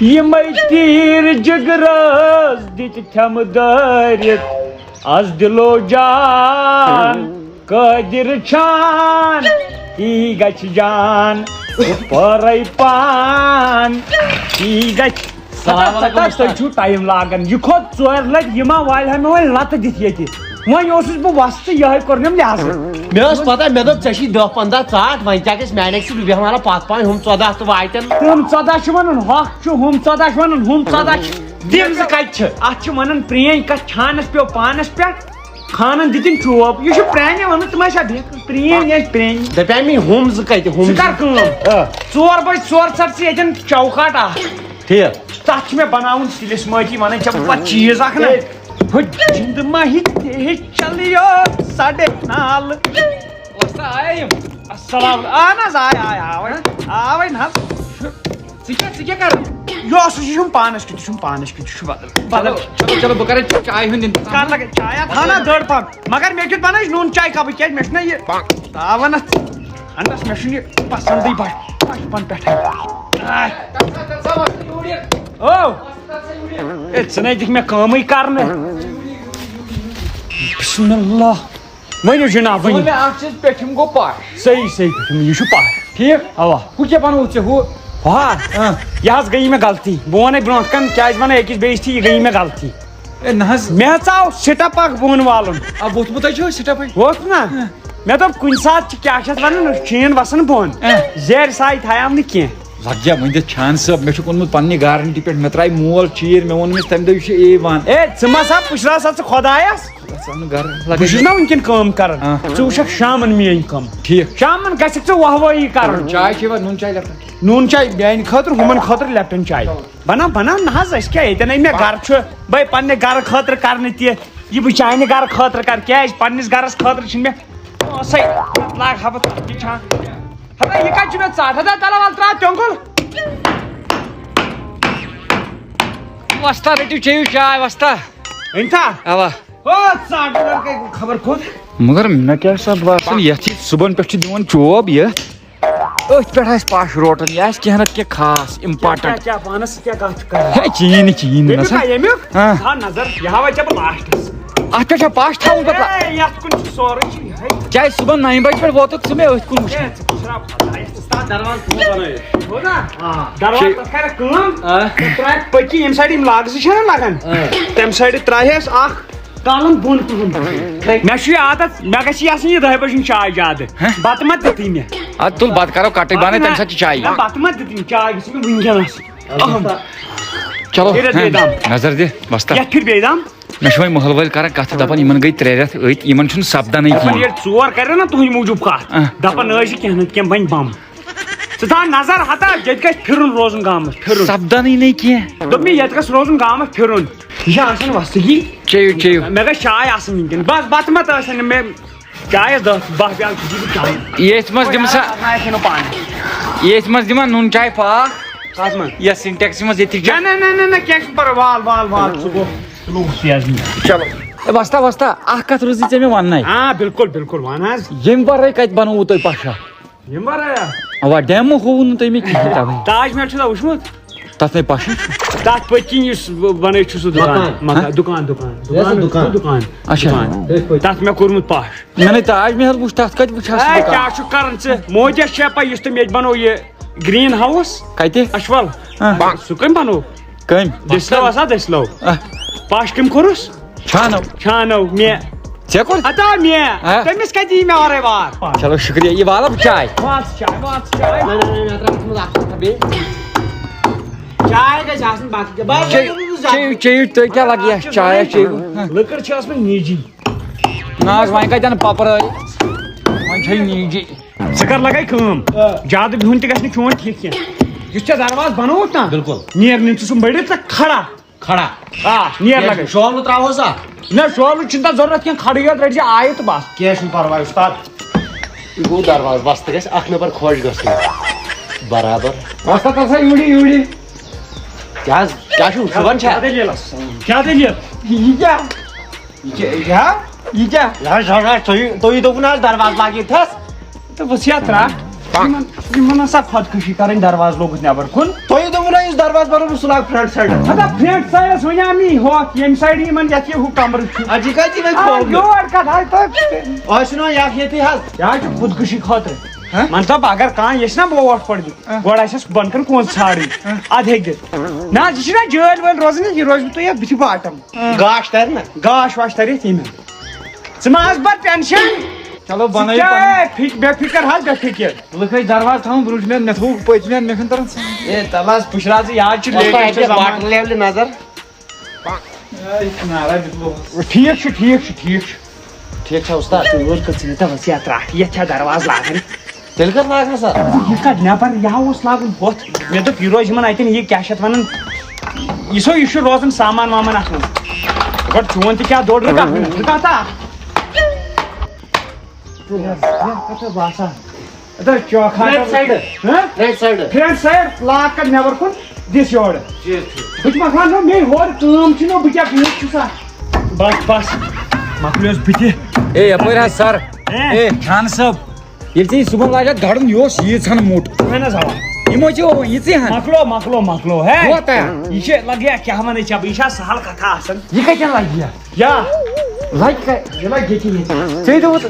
یمے تیر جگرس دت تھم دٲرِتھ آز دلو جان قٲدِر چھان تی گژھِ جان پٲرے پان تی گژھِ تۄہہِ چھُو ٹایم لاگان یہِ کھوٚت 4 لٹہِ یہِ ما والہِ ہا مےٚ وۄنۍ لتہٕ دِتھ ییٚتہِ وۄنۍ اوسُس بہٕ وستہٕ یِہوے کوٚرنم لحاظہ مےٚ ٲس پتہ مےٚ دوٚپ ژےٚ چھی 10-15 ژاٹ وۄنۍ کیٛاہ گژھِ میانہِ سۭتۍ بہٕ بیٚہمہٕ ہنا پتھ پہن ہُم 14 تہٕ واتن ہُم 14 چھِ ونان ہۄکھ چھُ ہُم 14 چھِ ونان ہُم 14 چھِ تِم زٕ کتہِ چھِ اتھ چھِ ونان پرٛٲنۍ کتھ چھانس پیٚو پانس پٮ۪ٹھ خانن دِتِن چوب یہِ چھُ پرٛانہِ ونان ژٕ ما چھا پرٛٲنۍ ٲسۍ پرٛٲنۍ دپیٛاے مےٚ ہُم زٕ کتہِ ہُم ژٕ کر کٲم 4 بجہِ 4 ژٹ ژٕ ییٚتٮ۪ن چوکاٹ اکھ ٹھیٖک تتھ چھِ مےٚ بناوُن سِلِس مٲٹھی ونان چھِ پتہٕ چیٖز اکھ نا ہُہ جِنٛدٕ ماہی چلیو ساڈے نال السلام اہن حظ آوے نہ حظ ژٕ کیٛاہ کران یہِ اوسُس یہِ چھُم پانس کیُتھ یہِ چھُم پانس کیُتھ یہِ چھُ بدل چلو بہٕ کرے چاے ہُنٛد کر لگے چایا تھانا دٔڑ پم مگر مےٚ کیُتھ بنٲیِش نوٗن چاے کپٕے کیٛازِ مےٚ چھُنہ یہِ تاون اتھ انٛدس مےٚ چھُنہٕ یہِ پسنٛدٕے بچپن پٮ۪ٹھے او اے ژٕ نے دِکھ مےٚ کٲمٕے کرنہٕ بسم اللہ ؤنِو جناب ؤنِو اکھ چیٖز پیٚٹھِم گوٚو پاش صحیح صحیح یہِ چھُ پاش ٹھیٖک اوا ہُہ کیٛاہ بنوو ژےٚ ہُہ یہِ حظ گٔیے مےٚ غلطی بہٕ ونے برونٛٹھ کن کیٛازِ ونہٕ أکِس بیٚیِس تھی یہِ گٔیے مےٚ غلطی اے نہ حظ مےٚ ژاو سِٹپ اکھ بۄن والُن ووٚتھمُت چھُ سِٹپے ووٚتھ نا مےٚ دوٚپ کُنہِ ساتہٕ چھِ کیٛاہ چھِ اتھ ونان شیٖن وسان بۄن زیرِ سایہِ تھایم نہٕ کینٛہہ لگ جا وۄنۍ دِتھ چھان صٲب مےٚ چھُکھ اوٚنمُت پننہِ گارنٹی پٮ۪ٹھ مےٚ ترٛایہِ مول چیٖر مےٚ ووٚن أمِس تمہِ دۄہ یہِ چھُ A1 اے ژٕ ما سا پُشراو سا ژٕ خۄدایس بہٕ چھُس نا وٕنکیٚن کٲم کران ژٕ وٕچھکھ شامن میٲنۍ کٲم ٹھیٖک شامن گژھکھ ژٕ وۄہوٲیی کرُن چاے چھِ نوٗن چاے لیپٹن نوٗن چاے میانہِ خٲطرٕ ہُمن خٲطرٕ لیپٹن چاے بناو نہ حظ أسۍ کیٛاہ ییٚتٮ۪ن مےٚ گرٕ چھُ بے پننہِ گرٕ خٲطرٕ کرنہٕ تہِ یہِ بہٕ چانہِ گرٕ خٲطرٕ کرٕ کیٛازِ پننِس گرس خٲطرٕ چھِنہٕ مےٚ پونٛسے لاگ ہا بہٕ تتھ تہِ چھان ہتا یہِ کتہِ چھُ مےٚ ژاٹ ہتا تلہٕ ول تراو تیوٚنٛگُل وستا رٔٹِو چیٚیِو چاے وستا أنۍتھا اوا ژاٹ خبر کوٚت مگر مےٚ کیٛاہ سا باسان یتھ یہِ صُبحن پٮ۪ٹھ چھِ دِوان چوب یتھ أتھۍ پٮ۪ٹھ آسہِ پش روٹن یہِ آسہِ کینٛہہ نتہٕ کینٛہہ خاص امپاٹنٹ کیٛاہ پانس سۭتۍ کیٛاہ کتھ چھُ کران ہے چیٖنۍ چیٖنۍ نسا ییٚمیُک تھاو نظر یہِ ہاوے ژےٚ بہٕ لاسٹس اتھ پٮ۪ٹھ چھا پش تھاوُن پتہٕ یتھ کُن چھُ سورُے چھُ یِہے کیٛازِ صُبحن 9 بجہِ پٮ۪ٹھ ووتُکھ ژٕ مےٚ أتھۍ کُن وٕچھان دروازٕ تتھ کرکھ کٲم ترٛایکھ پٔکی ییٚمہِ سایڈٕ یِم لاگہٕ زٕ چھِنہ لگان تمہِ سایڈٕ ترٛایہس اکھ کالن بۄن پہم مےٚ چھُ یہِ عادت مےٚ گژھِ یہِ آسٕنۍ یہِ 10 بجہِ ہٕنٛز چاے زیادٕ بتہٕ ما دِتٕے مےٚ ادٕ تُل بتہٕ کرو کٹٕے بنٲے تمہِ ساتہٕ چھِ چاے بتہٕ ما دِتٕے چاے گژھِ مےٚ وٕنکیٚن آسٕنۍ چلو بیٚیہِ دم نظر دِ وستا یتھ پھِرِ بیٚیہِ دم مےٚ چھِ وۄنۍ محل وٲلۍ کران کتھٕ دپان یِمن گٔے 3 رٮ۪تھ أتۍ یِمن چھُنہٕ سپدانٕے کینٛہہ ییٚلہِ 4 کرن نا تُہنٛدِ موٗجوٗب کتھ دپان ٲسۍ کینٛہہ نتہٕ کینٛہہ بنہِ بم ژٕ تھاو نظر ہتا ییٚتہِ گژھِ پھِرُن روزُن گامس پھِرُن سپدانٕے نَے کینٛہہ دوٚپ مےٚ ییٚتہِ گژھِ روزُن گامس پھِرُن یہِ چھِ آسان وستگی چیٚیِو چیٚیِو مےٚ گژھِ چاے آسٕنۍ وٕنکیٚن بس بتہٕ ما تہٕ ٲسن مےٚ چایس 10 12 پیالہٕ چھُ بہٕ چاے ییٚتھۍ منٛز دِمہٕ سا پانہٕ ییٚتھۍ منٛز دِمہٕ نوٗن چاے پاکھ کتھ منٛز یتھ سِنٹیکسہِ منٛز ییٚتہِ نہ کینٛہہ چھُنہٕ پرواے وال سُہ گوٚو چلو وستا وستا اکھ کتھ روٗزٕے ژےٚ مےٚ وننَے بالکل ون حظ ییٚمہِ ورٲے کتہِ بنووُ تۄہہِ پشا ییٚمہِ ورٲے اوا ڈیمو ہووُ نہٕ تۄہہِ مےٚ کِہیٖنۍ تَوَے تاج محل چھُ وٕچھمُت تتھ نَے پشا تتھ پٔتۍ کِنۍ یُس بنٲیِتھ چھُ سُہ دُکان اچھا تتھ مےٚ کوٚرمُت پش مےٚ نَے تاج محل وٕچھ تتھ کتہِ وٕچھ کیٛاہ چھُکھ کران ژٕ موجس چھےٚ پاے یُس تٔمۍ ییٚتہِ بنوو یہِ گریٖن ہاوُس کتہِ اچھول سُہ کٔمۍ بنوو کٔمۍ دٔسلو ہسا دٔسلو پش کٔمۍ کوٚرُس چھانو مےٚ ژےٚ کوٚر ہتا مےٚ تٔمِس کتہِ یی مےٚ وارے وار چلو شُکریہ یہِ والا بہٕ چاے چاے گژھِ آسٕنۍ باقٕے چیٚیِو تُہۍ کیٛاہ لگہِ یتھ چایس چیٚیِو لٔکٕر چھِ ٲسمٕژ نیٖجی نہ حظ وۄنۍ کتٮ۪ن پپرٲے وۄنۍ چھے نیٖجی ژٕ کر لگے کٲم زیادٕ بِہُن تہِ گژھِ نہٕ چون ٹھیٖک کینٛہہ یُس ژےٚ دروازٕ بنووُتھ نا بالکل نیر نِن ژٕ سُہ بٔڑِتھ تہٕ کھڑا نیر لگے شولہٕ تراوہوس اکھ نہ شولہٕ چھُنہٕ تتھ ضروٗرت کینٛہہ کھڑٕے یوت رٔٹۍ زِ آیہِ تہٕ بس کینٛہہ چھُنہٕ پرواے اُستاد یہِ گوٚو دروازٕ وستہٕ گژھِ اکھ نفر خۄش گژھُن برابر وستا تسا یوٗڑی کیٛاہ حظ کیٛاہ چھُو صُبحن چھا کیٛاہ دٔلیٖل یہِ کیٛاہ تُہۍ دوٚپوُ نہ حظ دروازٕ لاگِتھ تہٕ وٕچھ یا ترٛٹھ یِمن ہسا خۄدکٔشی کرٕنۍ دروازٕ لوگُتھ نٮ۪بر کُن تُہۍ دوٚپوُ نہ یُس دروازٕ بنوو سُہ لاگ فرنٹ سایڈ ادا فرنٹ سایڈس ونیا می ہوت یم سایڈ یمن یتھ یہ ہُہ کمرٕ چھُ اجی کتہِ وۄنۍ کھول یور کتھ آے تہٕ آسہِ نا یکھ ییٚتی حظ یہ چھُ خودکشی خٲطرٕ مطلب اگر کانٛہہ یژھِ نا ووٹ پڑ دِتھ گۄڈٕ آسٮ۪س بۄن کن کونٛز ژھانڈٕنۍ ادٕ ہیٚکہِ دِتھ نہ حظ یہِ چھُنا جٲلۍ وٲلۍ روزان یہِ روزِ تۄہہِ یتھ بٕتھِ باٹم گاش ترِ نا گاش واش ترِ ییٚمہِ ژٕ ما حظ بر ٹینشن چلو بنٲیِو بے فکر حظ بے فکر لُکھ ٲسۍ دروازٕ تھاوُن برٛونٛٹھ مےٚ تھوٚو پٔتمہِ مےٚ چھُنہٕ تران اے تل حظ پُشرا ژٕ یاد چھُ واٹر لیولہِ نظر ٹھیٖک چھُ ٹھیٖک چھُ ٹھیٖک چھُ ٹھیٖک چھا اُستاد ژٕ کٔژ ژٕ دپس یا ترٛٹھ یتھ چھا دروازٕ لاگٕنۍ تیٚلہِ کر لاگنا سا یہِ کتھ نٮ۪بر یہِ ہا اوس لاگُن ہُتھ مےٚ دوٚپ یہِ روزِ یِمن اتٮ۪ن یہِ کیٛاہ چھِ اتھ ونان یہِ چھُ روزان سامان وامان اتھ منٛز گۄڈٕ چون تہِ کیٛاہ دوٚر رُکا تا باسان front side front side log کر نٮ۪بر کُن دِس یورٕ بہٕ تہِ مۄکلاونو مے ہورٕ کٲم چھِ نہ بہٕ کیٛاہ بِہِتھ چھُسا بس بس مۄکلیوس بٕتھِ اے یپٲرۍ حظ سر اے چھان صٲب ییٚلہِ ژےٚ یہِ صُبحن لاجکھ گڑُن یہِ اوس ییٖژ ہن موٚٹ اہن حظ اوا یِمو چھِ یِژٕے ہن مۄکلو ہے کوتاہ یہِ چھِ لگیا کیٛاہ ونٕے ژےٚ بہٕ یہِ چھا سہل کتھا آسان یہِ کتٮ۪ن لگہِ یا یا لگہِ یہِ لگہِ ییٚتی ژےٚ دوٚپُت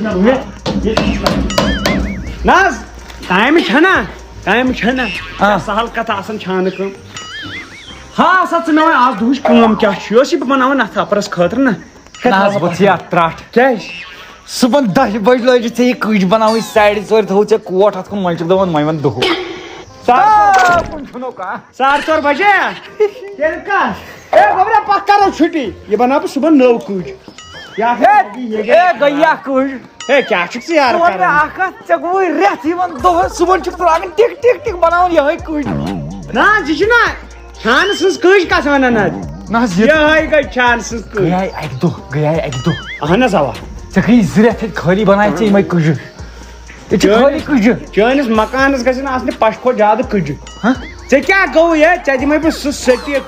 نہ حظ کامہِ چھنہ سہل کتھ آسان چھانہٕ کٲم ہا سا ژٕ مےٚ وۄنۍ آز دُہٕچ کٲم کیٛاہ چھِ یہِ اوس یہِ بہٕ بناوان اتھ اپرس خٲطرٕ نہ نہ حظ بہٕ ژٕ اتھ ترٛٹھ کیٛازِ صُبحن 10 بجہِ لٲجِتھ ژےٚ یہِ کٕج بناوٕنۍ سایڈٕ ژورِ تھوٚو ژےٚ کوٹ اتھ کُن وۄنۍ چھُکھ دپان وۄنۍ ون دُہُک چھُنو کانٛہہ 4:30 بجے تیٚلہِ کتھ اے گوبرا پتھ کرو چھُٹی یہِ بناو بہٕ صُبحن نٔو کٕج اے گٔیہِ اکھ کٕج ہے کیٛاہ چھُکھ ژٕ یارٕ ژٕ وَن مےٚ کران اکھ کتھ ژےٚ گوٚوُے رٮ۪تھ یِوان دۄہس صُبحن چھُکھ ژٕ لاگان ٹِک ٹِک ٹِک بناوان یِہوے کٕج نہ حظ یہِ چھُنا چھانہٕ سٕنٛز کٕج کتھ ونان حظ نہ حظ یِہے گٔے چھانہٕ سٕنٛز کٕج گٔیے اکہِ دۄہ اہن حظ اوا ژےٚ گٔیی 2 رٮ۪تھ ییٚتہِ خٲلی بنایہِ ژےٚ یِمے کٕجہِ ییٚتہِ چھِ خٲلی کٕجہِ چٲنِس مکانس گژھن آسنہِ پش کھۄتہٕ زیادٕ کٕجہِ ہاں ژےٚ کیٛاہ گوٚو ہے ژےٚ دِمے بہٕ سُہ سٔٹہِ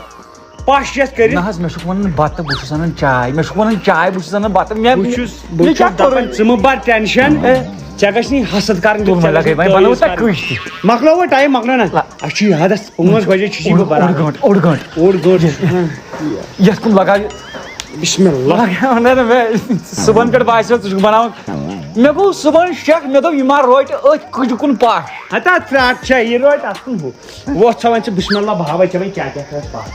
پش یتھ کٔرِتھ نہ حظ مےٚ چھُکھ ونان بتہٕ بہٕ چھُس انان چاے مےٚ چھُکھ ونان چاے بہٕ چھُس انان بتہٕ بہٕ چھُس دپان ژٕ مہٕ بر ٹینشن ژےٚ گژھِ نہٕ حسد کرٕنۍ لگے وۄنۍ بناوو تۄہہِ کٕج تہِ مۄکلو وۄنۍ ٹایم مۄکلو نا اَسہِ چھُ یادس 5 بجے چھُسی بہٕ بران اوٚڑ گٲنٛٹہٕ یتھ کُن لگاو بسم اللہ مےٚ صُبحن پٮ۪ٹھ باسیو ژٕ چھُکھ بناوان مےٚ گوٚو صُبحن شک مےٚ دوٚپ یہِ ما روٹہِ أتھۍ کٕجہِ کُن پش ہتا ترٛٹھ چھا یہِ روٹہِ اتھ کُن ہُہ وۄتھ سا وۄنۍ ژٕ بسم اللہ بہاوے ژےٚ وۄنۍ کیٛاہ کیٛاہ کھژ پش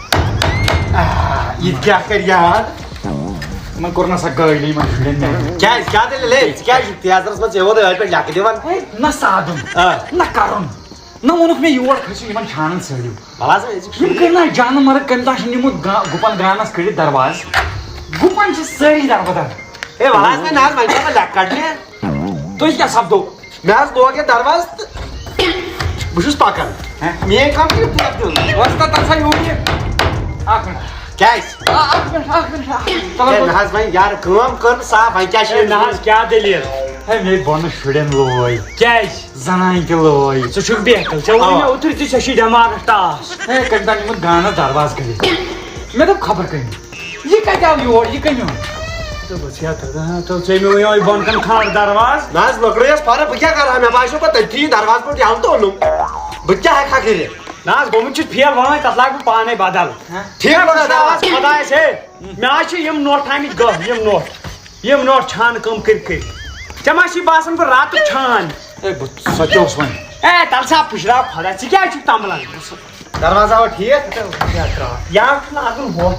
یہِ تہِ کیٛاہ کرِ یاد یِمن کوٚر نہ سا گٲڑۍ یِمن شُرٮ۪ن کیٛازِ کیٛاہ دٔلیٖل ہے ژٕ کیٛازِ چھُکھ تیزرس منٛز ژےٚ ووت ٲدۍ پٮ۪ٹھ لٮ۪کہٕ دِوان نہ سادُن نہ کرُن نہ ووٚنُکھ مےٚ یور کھٔسِو یِمن چھانن ژھٲرِو بلا سا أزِکۍ یِم کٔرۍ نا جانہٕ مرٕ کمہِ دۄہ چھُ نِمُت گُپن گانس کٔڑِتھ درواز گُپن چھِ سٲری دربدر ہے ولا حظ وۄنۍ نہ حظ وۄنۍ چھِ مےٚ لٮ۪کہٕ کڑنہِ تُہۍ کیٛاہ سپدو مےٚ حظ لوگ یتھ دروازٕ تہٕ بہٕ چھُس پکان میٲنۍ کٲم چھِ پوٗرٕ دیُن وۄستا تَتھ یوٗر یہِ اکھ مِنٹ کیٛازِ اکھ مِنٹ ہے نہ حظ وۄنۍ یارٕ کٲم کٔر نہٕ صاف وۄنۍ کیٛاہ چھِ نہ حظ کیٛاہ دٔلیٖل ہے مےٚ بۄنہٕ شُرٮ۪ن لوے کیٛازِ زنانہِ تہِ لوے ژٕ چھُکھ بہتر ژےٚ ووٚنُے مےٚ اوترٕ تہِ ژےٚ چھُے دٮ۪ماغس ٹاس ہے کمہِ دۄہ نِمُت گانس درواز کٔرِتھ مےٚ دوٚپ خبر کٔمۍ یہِ کتہِ آو یور یہِ کٔمۍ ژےٚ مےٚ ؤنیو بۄن کن کھال دروازٕ نہ حظ لٔکرٕے ٲس فرق بہٕ کیٛاہ کرٕ ہا مےٚ باسیو پتہٕ تٔتھی دروازٕ پٮ۪ٹھ یَلہٕ تہٕ اوٚنُم بہٕ کیٛاہ ہٮ۪کہٕ ہا کٔرِتھ نہ حظ گوٚمُت چھُ فیل وۄنۍ تتھ لاگہٕ بہٕ پانے بدل ٹھیٖک خۄدایس ہے مےٚ حظ چھِ یِم نوٹ تھٲمٕتۍ گٔہ یِم نوٹ چھانہٕ کٲم کٔرِتھ ژےٚ ما چھُے باسان بہٕ راتُک چھان ہے بہٕ سۄچوس وۄنۍ اے تل سا پُشراو خۄدا ژٕ کیٛازِ چھُکھ تمبلان دروازٕ آوا ٹھیٖک یا چھُ لاگُن ہُہ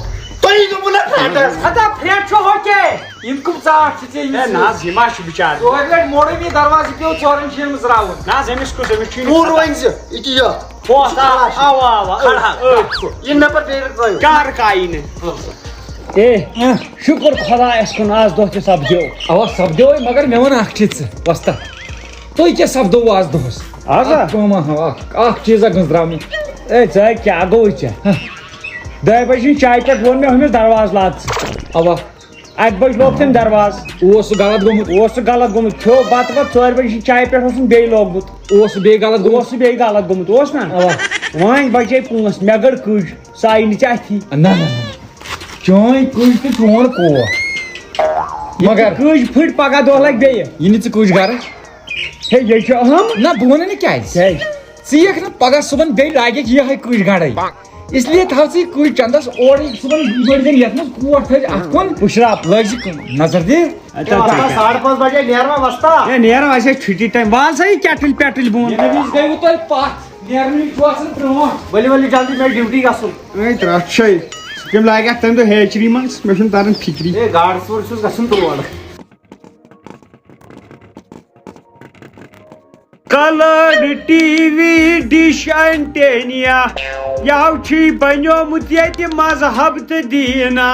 تۄہہِ دوٚپوُ نہ فرنٹس ہتا فرٛینٛڈ چھُ ہوکے یِم کٕم ژاٹھ چھِ ژےٚ ہے نہ حظ یہِ ما چھُ بِچارٕ ژورِ لٹہِ موڑُم یہِ دروازٕ یہِ پیوٚو 4 شٮ۪ن منٛز راوُن نہ حظ أمِس کُس أمِس چھُے پوٗرٕ ؤنۍ زِ یہِ کہِ یتھ اوا یِن مےٚ پتہٕ بیٚیہِ ترٲیِو کر کائی نہٕ اے شُکر خۄدایس کُن آز دۄہ تہِ سپدیو اوا سپدیوے مگر مےٚ ووٚن اکھ چیٖز ژٕ وۄستا تُہۍ کیٛاہ سپدووُ آز دۄہس آزا کٲما اکھ چیٖزا گٔنٛزراونہِ اے ژٕ کیٛاہ گوٚوُے ژےٚ 2 بجہِ چایہِ پٮ۪ٹھ ووٚن مےٚ ہُمِس دروازٕ لاگ ژٕ اوا 8 بجہِ لوگ تٔمۍ دروازٕ اوس سُہ غلط گوٚمُت اوس سُہ غلط گوٚمُت کھیوٚو بتہٕ پتہٕ 4 بجہِ چایہِ پٮ۪ٹھ اوسُن بیٚیہِ لوگمُت اوس سُہ بیٚیہِ غلط گوٚمُت اوس سُہ بیٚیہِ غلط گوٚمُت اوس نا اوا وۄنۍ بچے پونٛسہٕ مےٚ گٔر کٕج سۄ آیہِ نہٕ ژےٚ اَتھی نہ چٲنۍ کٕج تہٕ چون کوٹھ مگر کٕج پھٕٹۍ پگاہ دۄہ لگہِ بیٚیہِ یہِ نہٕ ژٕ کٕج گرٕ ہے یے چھُ اہم نہ بہٕ وَنَے نہٕ کیٛازِ کیٛازِ ژٕ یِکھ نہٕ پگاہ صُبحن بیٚیہِ لاگٮ۪کھ یِہے کٕج گنڈے اس لیے تھو سی کوئی چندس اور صبح بڑ دن یتھ مز کوٹ تھج اکن پشراپ لگ نظر دے 5:30 بجے نیروا وستا اے نیرو اسے چھٹی ٹائم وال سہی کیٹل پیٹل بون یہ گئی تو پات نیرنی چوسن برو ؤلِو ؤلِو جلدی مےٚ ڈیوٹی گژھُن اے ترٛٹھ چھے تِم لاگہِ اتھ تمہِ دۄہ ہیچری منٛز مےٚ چھُنہٕ تران فِکری اے گاڈٕ ژوٗر چھُس گژھُن تور colour T V dish antenna یو چھ بنیومت ییٚتہِ مذہب تہٕ دیٖنا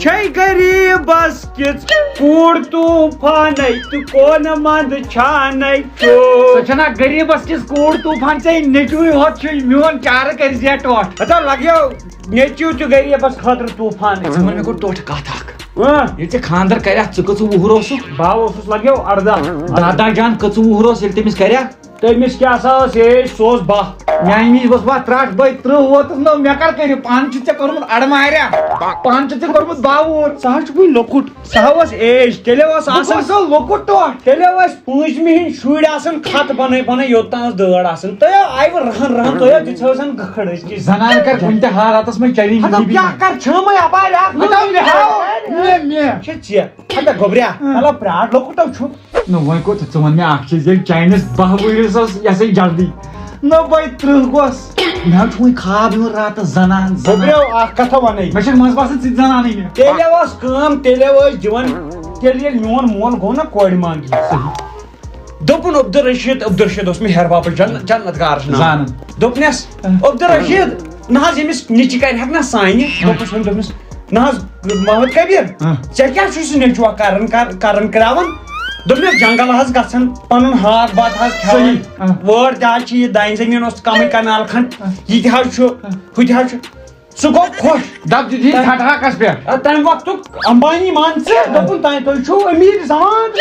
چھے غریٖبس کِژھ کوٗر طوٗفانے تہٕ کونہٕ منٛد چھانے چھُ سچنا غریبس کس کوڑ طوفان سے نیچوی ہوت چھ میون چار کر زیا ٹوٹ ہتا لگیو نیچو تہِ غریٖبس خٲطرٕ طوٗفان زمان مے کو ٹوٹ کتھ اکھ یہ یہ خاندر کریا ژٕ کٔژ وُہُر اوسُکھ باو اوسُس لگیو 18 دادا جان کٔژ وُہُر اوس ییٚلہِ تٔمِس کریا تٔمِس کیٛاہ سا ٲس ایج سُہ اوس 12 میانہِ وِزِ اوس بہٕ 30 بٲے 30 ووتُس نو مےٚ کر کٔرِو پانہٕ چھُ ژےٚ کوٚرمُت اڑماریا پانہٕ چھُ ژےٚ کوٚرمُت 12 وُہُر سُہ حظ چھُ وُنہِ لۄکُٹ سُہ اوس ایج تیٚلہِ اوس آسان سُہ لۄکُٹ ٹوٹ تیٚلہِ ٲسۍ پوٗنٛژمہِ ہِنٛدۍ شُرۍ آسان خط بنٲے بنٲے یوٚتام ٲس دٲڑ آسان تۄہہِ آیوٕ رہن رہن تۄہہِ دِژ آسان گٔکھڑ أزکہِ زنان کر کُنہِ تہِ حالاتس منٛز چیلنج کیٛاہ کر چھٲمٕے اپارِ اکھ چھِ ژےٚ ہتا گوٚبریا مطلب پرٛاٹھ لۄکُٹو چھُ نو وۄنۍ کوٚت ژٕ وَن مےٚ اکھ چیٖز ییٚلہِ چاینس 12 ؤرِس ٲس یہِ ہسا جلدی نو بٲے 30 گوس مےٚ حظ چھُ وۄنۍ خواب یِوان راتس زنان گوٚبریو اکھ کتھا ونے مےٚ چھِ منٛز باسان ژٕ تہِ زنانٕے مےٚ تیٚلہِ ٲس کٲم تیٚلہِ ٲسۍ دِوان تیٚلہِ ییٚلہِ میون مول گوٚو نا کورِ مانگی دوٚپُن عبدالرشیٖد اوس مےٚ ہیٚہر باپس جنت کارس زانان دوٚپنس عبدالرشیٖد نہ حظ ییٚمِس نیٚچی کرِ ہٮ۪کہِ نا سانہِ دوٚپنس نہ حظ محمد کبیٖر ژےٚ کیٛاہ چھُے سُہ نیٚچوا کران کراوان دوٚپنس جنگل حظ گژھان پنُن ہاک بات حظ کھٮ۪وان وٲر تہِ حظ چھِ یہِ دانہِ زٔمیٖن اوس کمٕے کنال کھنٛڈ یہِ تہِ حظ چھُ ہُہ تہِ حظ چھُ سُہ گوٚو خۄش دپ دِدی ٹھٹھاکس پٮ۪ٹھ تمہِ وقتُک امبانی مان ژٕ دوٚپُن تُہۍ چھِو أمیٖر زمان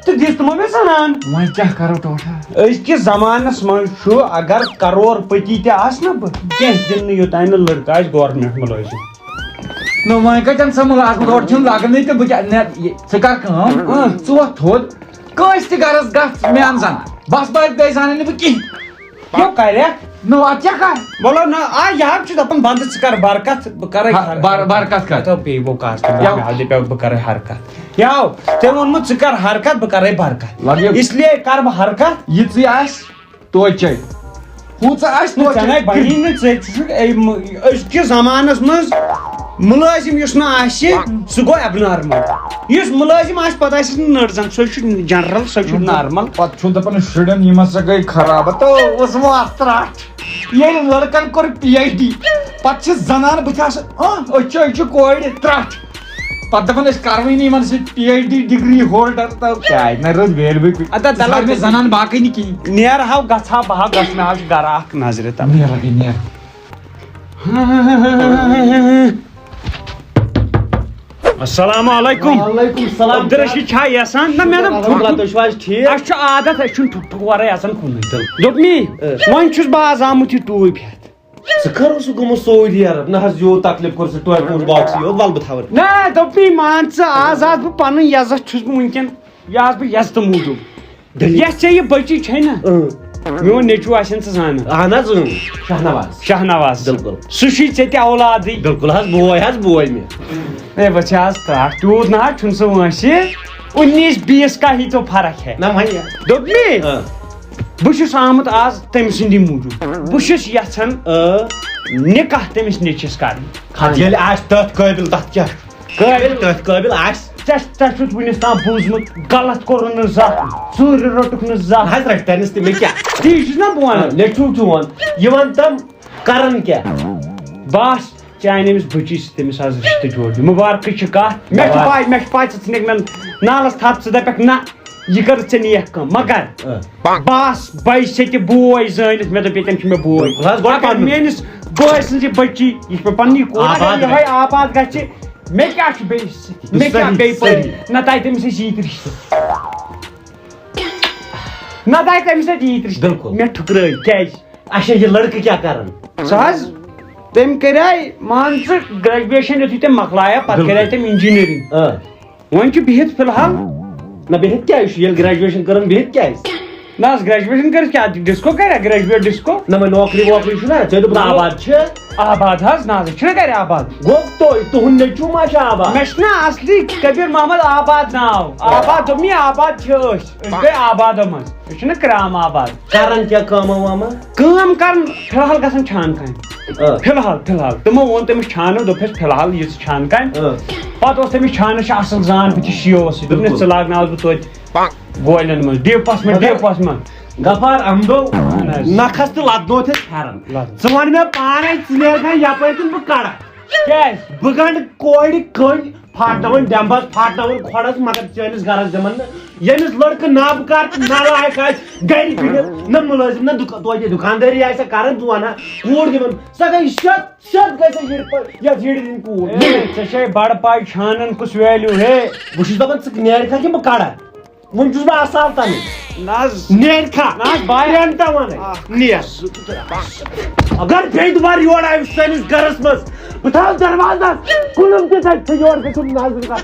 تہٕ دِژ تِمو مےٚ زنان وۄنۍ کیٛاہ کرو ٹوٹھا أزکِس زمانس منٛز چھُ اگر کرور پٔتی تہِ آسہِ نا بہٕ کینٛہہ دِنہٕ نہٕ یوٚتانۍ نہٕ لڑکہٕ آسہِ گورمینٹ مُلٲزِم نو وۄنۍ کتٮ۪ن سۄ مُلازمت اورٕ چھُنہٕ لگنٕے تہٕ بہٕ ژٕ کر کٲم ژٕ وۄتھ تھوٚد کٲنٛسہِ تہِ گرس گژھ مےٚ ان زنان بس بٲرۍ بیٚیہِ زانن نہٕ بہٕ کِہینۍ یو کریکھ نو اتھ کیٛاہ کر بولو نہ آ یہِ حظ چھُ دپان بنٛدٕ ژٕ کر برکت بہٕ کرے برکت کر بیٚیہِ گوٚو کاسٹ دپیو بہٕ کرے حرکت یاو تٔمۍ ووٚنمُت ژٕ کر حرکت بہٕ کرے برکت اس لیے کر بہٕ حرکت یہِ ژٕے آسہِ توچے ہُہ ژٕ آسہِ ژےٚ بنی نہٕ ژےٚ چھُکھ أزکِس زمانس منٛز مُلٲزِم یُس نہٕ آسہِ سُہ گوٚو ایب نارمل یُس مُلٲزِم آسہِ پتہٕ آسٮ۪س نہٕ نٔرزن سُہ چھُ جنرل سُہ چھُ نارمل پتہٕ چھُ دپان شُرٮ۪ن یِم ہسا گٔے خراب تو اوس وَتھ ترٛٹھ ییٚلہِ لڑکن کوٚر PhD پتہٕ چھِ زنان بٕتھِ آسان أچھے چھِ کورِ ترٛٹھ پتہٕ دپان أسۍ کروٕے نہٕ یِمن سۭتۍ PhD ڈگری ہولڈر تہٕ کیازِ نہ رٕژ ویلوٕے مےٚ زنان باقٕے نہٕ کِہینۍ نیرہاو گژھہا بہٕ ہا گژھ مےٚ حظ چھُ گرٕ اکھ نظرِ تل نیرا گٔے نیرا السلام علیکم وعلیکم السلام عبدالرشیٖد چھا یژھان نہ مےٚ دوٚپ تُہۍ چھِو حظ ٹھیٖک اَسہِ چھُ عادت أسۍ چھُنہٕ ٹھُک ورٲے آسان کُنُے دوٚپمی وۄنۍ چھُس بہٕ آز آمُت یہِ ٹوٗپۍ ہٮ۪تھ ژٕ کر اوسُکھ گوٚمُت سعودی عرب نہ حظ یوٗت تکلیف کوٚر سُہ ٹوپہِ ہُنٛد باکسٕے یوت ول بہٕ تھاوَن نہ دوٚپمی مان ژٕ آز آس بہٕ پنٕنۍ یزت چھُس بہٕ وٕنکیٚن یہِ آس بہٕ یزتہٕ موٗجوٗب یۄس ژےٚ یہِ بٔچی چھے نہ میون نیٚچوٗ آسن ژٕ زانان اہن حظ شاہنواز بِلکُل سُہ چھُے ژےٚ تہِ اولادٕے بِلکُل حظ بوے مےٚ اے بہٕ چھِ آز ترٛٹھ تیوٗت نہ حظ چھُنہٕ سُہ وٲنٛسہِ 19-20 کا ہی تو فرق ہے نہ وۄنۍ دوٚپمی بہٕ چھُس آمُت آز تٔمۍ سٕنٛدی موٗجوٗب بہٕ چھُس یژھان نِکاح تٔمِس نیٚچوِس کرٕنۍ ییٚلہِ آسہِ تٔتھۍ قٲبِل تتھ کیٛاہ قٲبِل تٔتھۍ قٲبِل آسہِ ژےٚ چھُتھ وُنیُس تام بوٗزمُت غلط کوٚرُن نہٕ زانٛہہ ژوٗرِ روٚٹُکھ نہٕ زانٛہہ حظ رٹنس تہِ مےٚ کیٛاہ تی چھُس نا بہٕ وَنان نیٚچوٗ چون یہِ وَن تِم کرن کیٛاہ بس چانہِ أمِس بٔچی سۭتۍ تٔمِس آز رِشتہٕ جوڑنہِ مُبارکٕے چھِ کتھ مےٚ چھِ پاے ژٕ ژھٕنکھ مےٚ نالس تھپھ ژٕ دپکھ نہ یہِ کٔر ژےٚ نیک کٲم مگر بس بے سیٚتہِ بوے زٲنِتھ مےٚ دوٚپ ییٚتٮ۪ن چھُ مےٚ بوے میٲنِس بٲے سٕنٛز یہِ بٔچی یہِ چھِ مےٚ پننی کوٗر یِہوے آباد گژھِ مےٚ کیٛاہ چھُ بیٚیہِ سۭتۍ مےٚ کیٛاہ بیٚیہِ پٔری نتہٕ آیہِ تٔمِس أسۍ ییٖتۍ رِشتہٕ بِلکُل مےٚ ٹھُکرٲے کیٛازِ اچھا یہِ لڑکہٕ کیٛاہ کران سُہ حظ تٔمۍ کریے مان ژٕ گریجویشن یُتھُے تٔمۍ مۄکلایو پتہٕ کریے تٔمۍ انجیٖنرِنٛگ وۄنۍ چھُ بِہِتھ فِلحال نہ بِہِتھ کیٛازِ چھُ ییٚلہِ گریجویشن کٔرٕن بِہِتھ کیٛازِ نہ حظ گریجویشن کٔرِتھ کیٛاہ ڈِسکو کریا گریجویٹ ڈِسکو نہ وۄنۍ نوکری ووکری چھُنہ ژےٚ دوٚپُتھ آباد چھِ آباد حظ نا چھُنہ گرِ آباد گوٚو تُہُنٛد نیٚچوٗ ما چھُ آباد مےٚ چھُ نا اصلی کبیٖر محمد آباد ناو آباد دوٚپ مےٚ آباد چھِ أسۍ گٔے آبادو منٛز أسۍ چھِنہ کرام آباد کران کیٛاہ کٲما واما کٲم کران فی الحال گژھان چھان کامہِ فی الحال تِمو ووٚن تٔمِس چھانو دوٚپُس فی الحال یہِ ژٕ چھان کامہِ پتہٕ اوس تٔمِس چھانس چھِ اصل زان بٕتھِ شِیووس سۭتۍ دوٚپنس ژٕ لاگناوس بہٕ توتہِ گولٮ۪ن منٛز ڈِپس منٛز غفار احمدو نکھس تہٕ لدنوتھ أسۍ پھیرن ژٕ وَن مےٚ پانے ژٕ نیرکھا یپٲرۍ کِنہٕ بہٕ کڑکھ کیٛازِ بہٕ گنٛڈٕ کورِ کٔنۍ پھاٹناوان ڈٮ۪مبس پھاٹناوان کھۄڈس مگر چٲنِس گرس دِمن نہٕ ییٚمِس لڑکہٕ نابکار تہٕ نالایق آسہِ گرِ بِہِتھ نہ مُلٲزِم نہ توتہِ دُکاندٲری آسہِ کران ژٕ وَنہا کوٗر دِمن سۄ گٔے شت گژھِ یتھ ہِڑِ دِنۍ کوٗر ژےٚ چھے بڑٕ پاے چھانن کُس ویلیوٗ ہے بہٕ چھُس دپان ژٕ نیرکھا کِنہٕ بہٕ کڑکھ وۄنۍ چھُس بہٕ اصال تمہِ نہ حظ نیرکھا نہ حظ باے ترٛٮ۪ن وَنَے نیر اگر بیٚیہِ دُبارٕ یور آیہِ سٲنِس گرس منٛز بہٕ تھاو دروازس کُنُم تہِ تتہِ ژٕ یور گژھُن نظر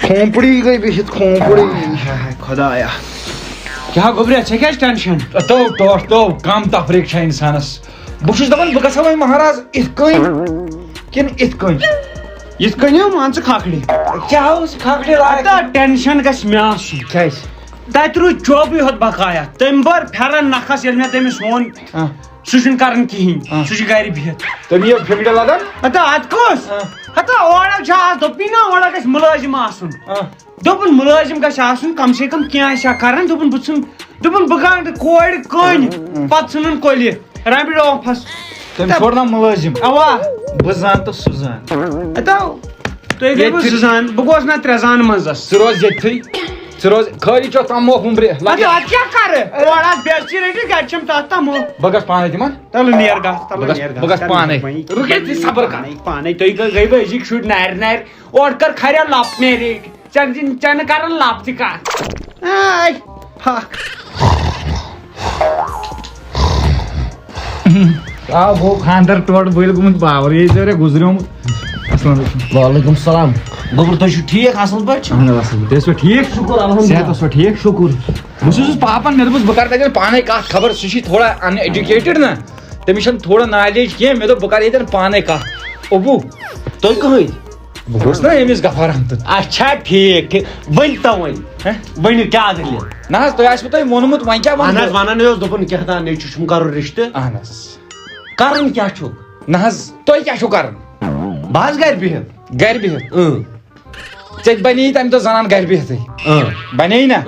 کھوپڑی گٔے بِہِتھ کھوپڑی خۄدایا کیٛاہ گوٚبریا ژےٚ کیٛازِ ٹٮ۪نشن تو ٹوٹھ تو کم تفریٖق چھےٚ اِنسانس بہٕ چھُس دپان بہٕ گژھا وۄنۍ مہراز یِتھ کٔنۍ کِنہٕ یِتھ کٔنۍ یِتھ کٔنۍ مان ژٕ کھکھڑِ کیٛاہ اوس کھکھڑِ لایق ٹٮ۪نشن گژھِ مےٚ آسُن کیٛازِ تتہِ روٗد چوبٕے ہوت بقایا تٔمۍ بٔر پھیرن نکھس ییٚلہِ مےٚ تٔمِس ووٚن سُہ چھُنہٕ کران کِہینۍ سُہ چھُ گرِ بِہِتھ تٔمۍ یہِ فِکرِ لگان ہتا اتھ کُس ہتا اورٕ چھُ آز دوٚپُے نا اورٕ گژھِ مُلٲزِم آسُن دوٚپُن مُلٲزِم گژھِ آسُن کم سے کم کینٛہہ آسیا کران دوٚپُن بہٕ ژھٕن دوٚپُن بہٕ گنٛڈٕ کورِ کٔنۍ پتہٕ ژھٕنُن کۄلہِ ربہِ ڈوپھس تٔمۍ چھوڑ نا مُلٲزِم اوا بہٕ زان تہٕ سُہ زان ہتا تُہۍ گٔیوٕ زٕ زان بہٕ گوس نا ترٛےٚ زان منٛزس ژٕ روز ییٚتھٕے ژٕ روز خٲلی چھو تموکھ وُمبرِ اتھ کیٛاہ کرٕ اورٕ آس بے عزتی رٔٹِتھ گرِ چھِم تتھ تمو بہٕ گژھٕ پانے تِمن تلہٕ نیر گژھ بہٕ گژھٕ پانے رُک ییٚتھی صبر کر پانے تُہۍ گٔیوٕ أزِکۍ شُرۍ نارِ اورٕ کر کھریا لپ نیرِ ژےٚ نہٕ کران لپ تہِ کتھ آ گوٚو خانٛدر ٹوٹھ بٔلۍ گوٚمُت باور یہِ ژےٚ گُزریومُت السلام علیکم وعلیکم السلام گوٚبُر تُہۍ چھِو ٹھیٖک اصل پٲٹھۍ اہن حظ اصل تُہۍ ٲسوٕ ٹھیٖک شُکُر الحمدُاللہ صحت اوسوٕ ٹھیٖک شُکُر بہٕ چھُس پاپن مےٚ دوٚپُس بہٕ کرٕ تتٮ۪ن پانے کتھ خبر سُہ چھُے تھوڑا ان ایجوکیٹڈ نا تٔمِس چھنہٕ تھوڑا نالیج کینٛہہ مےٚ دوٚپ بہٕ کرٕ ییٚتٮ۪ن پانے کتھ ابوٗ تُہۍ کٕہٕنۍ بہٕ گوٚژھ نا أمِس غفار احمدن اچھا ٹھیٖک ؤنۍتو وۄنۍ ؤنِو کیٛاہ دٔلیٖل نہ حظ تۄہہِ آسوٕ تۄہہِ ووٚنمُت وۄنۍ کیٛاہ اہن حظ وَنہٕ ونان اوس دوٚپُن کیٛاہ تام نیٚچوٗ چھُم کرُن رِشتہٕ اہن حظ کرُن کیٛاہ چھُکھ نہ حظ تۄہہِ کیٛاہ چھُو کران بہٕ حظ گرِ بِہِتھ گرِ بِہِتھ ژےٚ تہِ بنے تمہِ دۄہ زنان گرِ بِہتھٕے بنے نا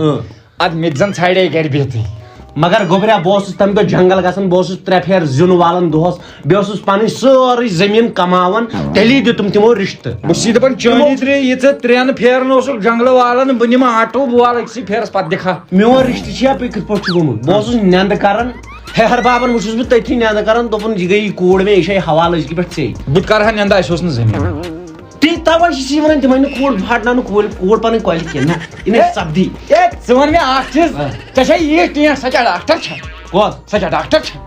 ادٕ مےٚ تہِ زن ژھانڈے گرِ بِہتھٕے مگر گوٚبریا بہٕ اوسُس تمہِ دۄہ جنگل گژھان بہٕ اوسُس 3 پھیرٕ زیُن والان دۄہس بیٚیہِ اوسُس پنٕنۍ سٲرٕے زٔمیٖن کماوان تیٚلی دِتُم تِمو رِشتہٕ بہٕ چھُسے دپان چٲنی ترٛے یہِ ژٕ 3 پھیرن اوسُکھ جنگلہٕ والان بہٕ نِمہٕ آٹوٗ بہٕ والہٕ أکسٕے پھیرس پتہٕ دِکھا میون رِشتہٕ چھُ یپٲرۍ کِتھ پٲٹھۍ چھُ گوٚمُت بہٕ اوسُس نٮ۪ندٕ کران ہیہر بابن وٕچھُس بہٕ تٔتھی نٮ۪ندٕ کران دوٚپُن یہِ گٔے یہِ کوٗر مےٚ یہِ چھے حوالہٕ أزکہِ پٮ۪ٹھ ژےٚ بہٕ تہِ کرٕہا نینٛدٕ اَسہِ اوس نہٕ زٔمیٖن تی تَوے چھِ یہِ وَنان تِمن نہٕ کوٗر پھاٹناونہٕ کوٗر پنٕنۍ کۄلہِ کینٛہہ نہ یہِ نَے سپدی اے ژٕ وَن مےٚ اکھ چیٖز ژےٚ چھے ییٖژ ٹینٛٹ سۄ کیٛاہ ڈاکٹر چھا کۄس سۄ کیٛاہ ڈاکٹر چھا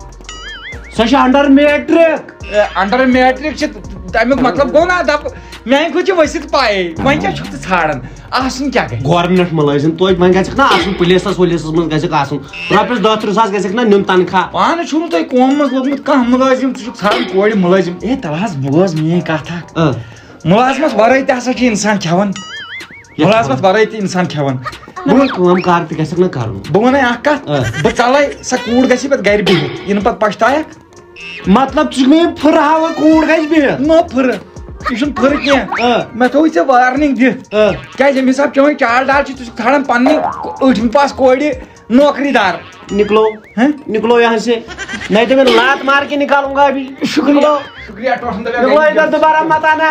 سۄ چھِ انڈر میٹرک انڈر میٹرک چھِ تمیُک مطلب گوٚو نا دپ میانہِ کھۄتہٕ چھِ ؤسِتھ پاے وۄنۍ کیٛاہ چھُکھ ژٕ ژھانڈان آسُن کیٛاہ گژھِ گورمنٹ مُلٲزِم توتہِ وۄنۍ گژھکھ نا آسُن پُلیٖسس وُلیٖسس منٛز گژھکھ آسُن رۄپیس 10-30 ساس گژھکھ نا نیُن تنخواہ پانہٕ چھُو نہٕ تۄہہِ قومس منٛز لوٚگمُت کانٛہہ مُلٲزِم ژٕ چھُکھ ژھانڈان کورِ مُلٲزِم اے تَلہٕ حظ بوز میٲنۍ کتھ اکھ مُلازمت ورٲے تہِ ہسا چھُ انسان کھٮ۪وان مُلازمت ورٲے تہِ انسان کھٮ۪وان کٲم کار تہِ گژھکھ نا کرُن بہٕ ونے اکھ کتھ بہٕ ژلے سۄ کوٗر گژھی پتہٕ گرِ بِہِتھ یہِ نہٕ پتہٕ پشتایکھ مطلب ژٕ چھُکھ مےٚ پھٕرٕ ہاوان کوٗر گژھِ بِہِتھ نہ پھٕرٕ یہِ چھُنہٕ پھٕرٕ کینٛہہ مےٚ تھوٚوُے ژےٚ وارنِنٛگ دِتھ کیٛازِ ییٚمہِ حساب چٲنۍ چال ڈال چھِ ژٕ چھُکھ ژھانڈان پننہِ ٲٹھمہِ پاس کورِ نوکری دار نکلو یہاں سے نہیں تو میں لات مار کے نکالوں گا ابھی شکریہ شکریہ ادھر دوبارہ مت آنا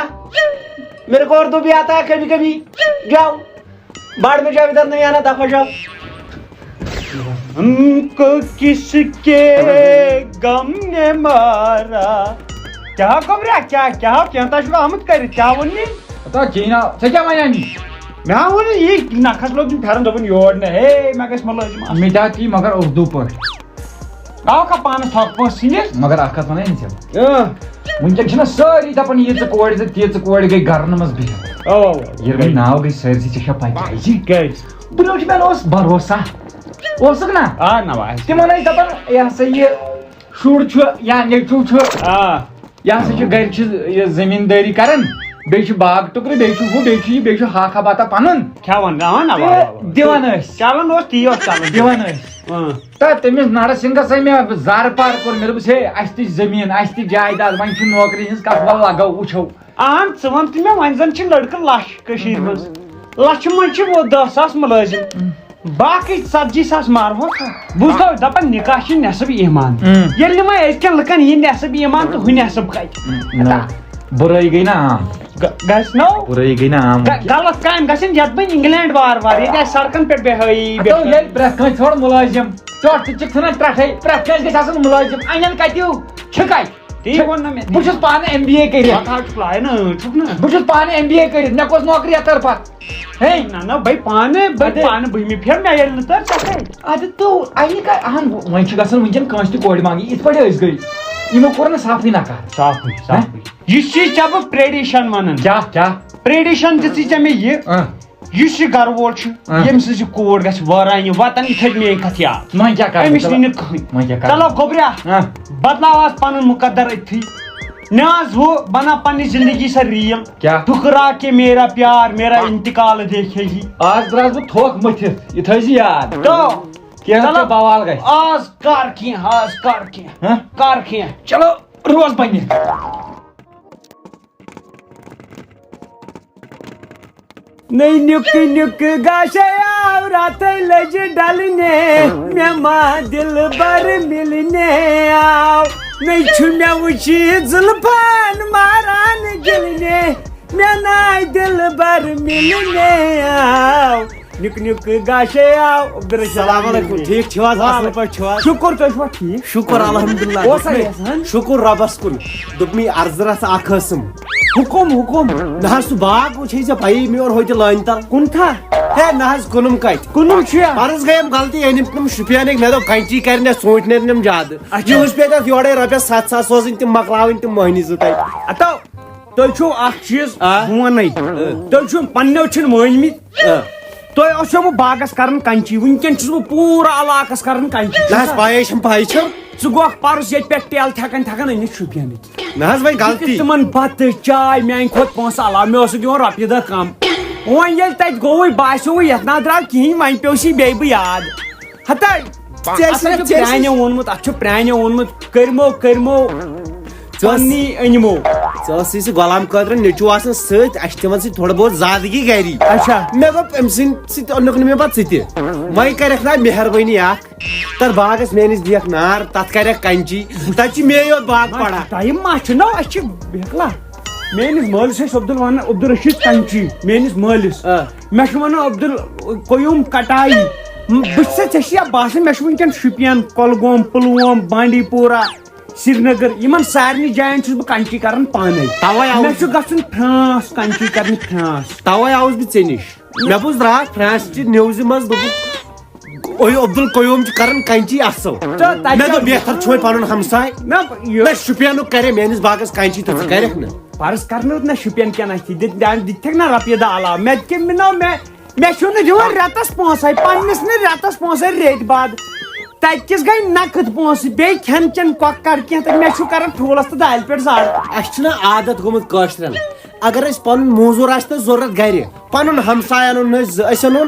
میرے کو اردو بھی آتا ہے کبھی کبھی جاؤ باڑ میں جاؤ ادھر نہیں آنا دفعہ جاؤ ہم کو کس کے غم نے مارا کیا گوبریا کیا کینٛہہ چھُکھ آمُت کٔرِتھ کیٛاہ ووٚن مےٚ کِہیٖنۍ ژےٚ کیٛاہ وَنیٛانی مےٚ ووٚن یی نکھس لوگ تٔمۍ پھیرن دوٚپُن یور نہٕ ہے مےٚ گژھِ مُلٲزِم آسُن مےٚ تہِ تی مگر اردوٗ پٲٹھۍ آوکھا پانس تھکھ پونٛسہٕ ژھٕنِتھ مگر اکھ کتھ ونے ژےٚ وٕنکٮ۪ن چھِنہ سٲری دپان یہِ ژٕ کورِ تہٕ تیٖژٕ کورِ گٔے گرنہٕ منٛز بِہِتھ ییٚلہِ وۄنۍ ناو گٔے سٲرسٕے ژےٚ چھےٚ پاے کیٛازِ برٛونٛٹھ مےٚ اوس بروسا اوسُکھ نا آ نواز تِمن ٲسۍ دپان یہِ ہسا یہِ شُر چھُ یا نیٚچوٗ چھُ یہ ہسا گھر زمینداری کران بیٚیہِ باغ ٹُکرٕ بیٚیہِ ہاکھا باتا پنُن کھٮ۪وان دِوان ٲسۍ چلان اوس تی اوس چلان دِوان ٲسۍ تہٕ تٔمِس نرس سنگھس مےٚ زارٕ پار کوٚر مےٚ دوٚپُس ہے اَسہِ تہِ چھِ زٔمیٖن اَسہِ تہِ جایداد وۄنۍ چھِ نوکری ہٕنٛز کتھ وَلہٕ لگو وٕچھو اہن ژٕ وَن تہٕ مےٚ وۄنۍ زن چھِ لڑکہٕ لچھ کٔشیٖرِ منٛز لچھِ منٛز چھِ 10,000 مُلٲزِم باقٕے 40,000 مارہوکھ بوٗزتو دپان نکاح چھِ نٮ۪صٕب ایٖمان ییٚلہِ نہٕ وۄنۍ أزکٮ۪ن لُکن یہِ نٮ۪صٕب ایٖمان تہٕ ہُہ نٮ۪صٕب کتہِ بُرٲیی گٔے نا عام گژھِ نو بُرٲیی گٔے نا عام غلط کامہِ گژھن یتھ بٔنۍ انگلینڈ وار ییٚتہِ آسہِ سڑکن پٮ۪ٹھ بےحٲیی ییٚلہِ پرٛٮ۪تھ کٲنٛسہِ ژھانٛڈ مُلٲزِم ژۄٹھ تہِ چھِکھ ژھٕنان ٹرٛٹھے پرٛٮ۪تھ کٲنٛسہِ گژھِ آسُن مُلٲزِم انٮ۪ن کتہِ چھِ کتہِ تی ووٚن نہ مےٚ بہٕ چھُس پانہٕ MBA کٔرِتھ بہٕ چھُس پانہٕ MBA کٔرِتھ مےٚ کۄس نوکری یتھ پتہٕ ہے نہ بھائی پانہٕ بٔہمہِ پھِر مےٚ ییٚلہِ نہٕ تر ژےٚ ادٕ تو اہن وۄنۍ چھِ گژھان وٕنکٮ۪ن کٲنٛسہِ تہِ کورِ منٛگٕنۍ یِتھ پٲٹھۍ أسۍ گٔے یِمو کوٚر نہٕ صافٕے نکار صافٕے یہِ چھِ ژےٚ بہٕ پریڈِشن ونان کیٛاہ پریڈِشن دِژٕے ژےٚ مےٚ یہِ یُس یہِ گرٕ وول چھُ ییٚمہِ سٕنٛز یہِ کوٗر گژھِ وٲرانہِ وطن یہِ تھٲے میٲنۍ کتھ یاد وۄنۍ کیٛاہ کرٕ أمِس نی نہٕ کٕہٕنۍ چلو گوٚبریا بدلاو آز پنُن مُقدر أتھی مےٚ آز ہُہ بنا پننہِ زندگی سۄ ریٖل ٹھُکرا کے میرا پیار میرا انتقال دیکھے ہی آز درٛاس بہٕ تھوٚکھ مٔتھِتھ یہِ تھٲیزِ یاد چلو بوال گژھِ آز کر کینٛہہ چلو روز بنہِ نٔے نیُک گاشاو راتھے لجہِ ڈلنے مےٚ ما دل بر مِلنے آو نٔے چھُ مےٚ وٕچھِتھ زُلفان ماران گِلنے مےٚ ناے دل بر مِلنے آو نیُک گاشے آو السلام علیکم ٹھیک چھِو حظ اصل پٲٹھۍ چھِو حظ شُکُر تُہۍ چھِوا ٹھیٖک شُکُر الحمدُاللہ شُکُر رۄبس کُن دوٚپ مےٚ عرضہٕ رژھ اکھ ٲسٕم حُکُم نہ حظ سُہ باغ وٕچھے ژےٚ بھایی میون ہوتہِ لٲنہِ تل کُنتھا ہے نہ حظ کُنُم کتہِ کُنُم چھُ عرض گٔیم غلطی أنِم تِم شُپینٕکۍ مےٚ دوٚپ کینچی کرِ مےٚ ژوٗنٛٹھۍ نیرنِم زیادٕ یِہُس پیٚیہِ تتھ یورے رۄپیس 7,000 سوزٕنۍ تِم مۄکلاوٕنۍ تِم مٔہنی زٕ تتہِ اتو تُہۍ چھِو اکھ چیٖز بہٕ ونے تُہۍ چھِو پننیو چھِنہٕ مٲنۍمٕتۍ تۄہہِ اوسو بہٕ باغس کران کنچی وٕنکیٚن چھُس بہٕ پوٗرٕ علاقس کران کنچی نہ حظ پاے چھم پاے چھم ژٕ گوکھ پرُس ییٚتہِ پٮ۪ٹھ ٹیل تھکان أنِتھ شُپینٕکۍ نہ حظ وۄنۍ غلطی تِمن بتہٕ چاے میانہِ کھۄتہٕ پونٛسہٕ علاوٕ مےٚ اوسُکھ دِوان رۄپیہِ دہ کم وۄنۍ ییٚلہِ تتہِ گوٚوُے باسیٚوٕے یتھ نہ درٛاو کِہینۍ وۄنۍ پیوٚوسی بیٚیہِ بہٕ یاد ہتا پرٛانیو ووٚنمُت اتھ چھُ پرٛانیو ووٚنمُت کٔرمو پننی أنمو ژٕ ٲسٕے سُہ غلام قٲدرن نیٚچوٗ آسان سۭتۍ اَسہِ چھِ تِمن سۭتۍ تھوڑا بہت زادگی گری اچھا مےٚ دوٚپ أمۍ سٕنٛدۍ سۭتۍ اوٚنُکھ نہٕ مےٚ پتہٕ ژٕ تہِ وۄنۍ کریکھ نا مہربٲنی اکھ تتھ باغس میٲنِس دِیکھ نار تتھ کریکھ کنچی تتہِ چھِ مے یوت باغ پڑان ٹایم ما چھُ نا اَسہِ چھِ بیکلا میٲنِس مٲلِس ٲسۍ عبدالرشیٖد کنچی میٲنِس مٲلِس مےٚ چھُ ونان عبدل قیوٗم کٹایی بہٕ چھُسے ژےٚ چھِ یا باسان مےٚ چھُ وٕنکیٚن شُپین کۄلگوم پُلووم بانڈی پورہ سرینگر یِمن سارنٕے جاین چھُس بہٕ کنچی کران پانے مےٚ چھُ گژھُن فرانس کنچی کرنہِ فرانس توے آوُس بہٕ ژےٚ نِش مےٚ بوٗز راتھ فرانسچہِ نِوزِ منٛز دوٚپُکھ عبدل قیوٗم چھُ کران کنچی اصل مےٚ دوٚپ بہتر چھُ وۄنۍ پنُن ہمساے مےٚ شُپینُک کرے میٲنِس باغس کنچی تہٕ ژٕ کریکھ نہٕ پرس کرنہٕ نہ شُپین کٮ۪ن اَتھی دِتِکھ نہ رۄپیہِ دہ علاوٕ مےٚ کیٛاہ مِنو مےٚ چھُ نہٕ دِوان رٮ۪تس پونٛسے پننِس نہٕ رٮ۪تس پونٛسے ریٚتۍ باد تتہِ کِس گٔے نقد پونٛسہٕ بیٚیہِ کھٮ۪ن چٮ۪ن کۄکر کینٛہہ تہٕ مےٚ چھُ کران ٹھوٗلس تہٕ دالہِ پٮ۪ٹھ زارٕ اَسہِ چھُنہ عادت گوٚمُت کٲشرٮ۪ن اگر أسۍ پنُن موزوٗر آسہِ نہ ضروٗرت گرِ پنُن ہمساے انُن أسۍ أسۍ انُن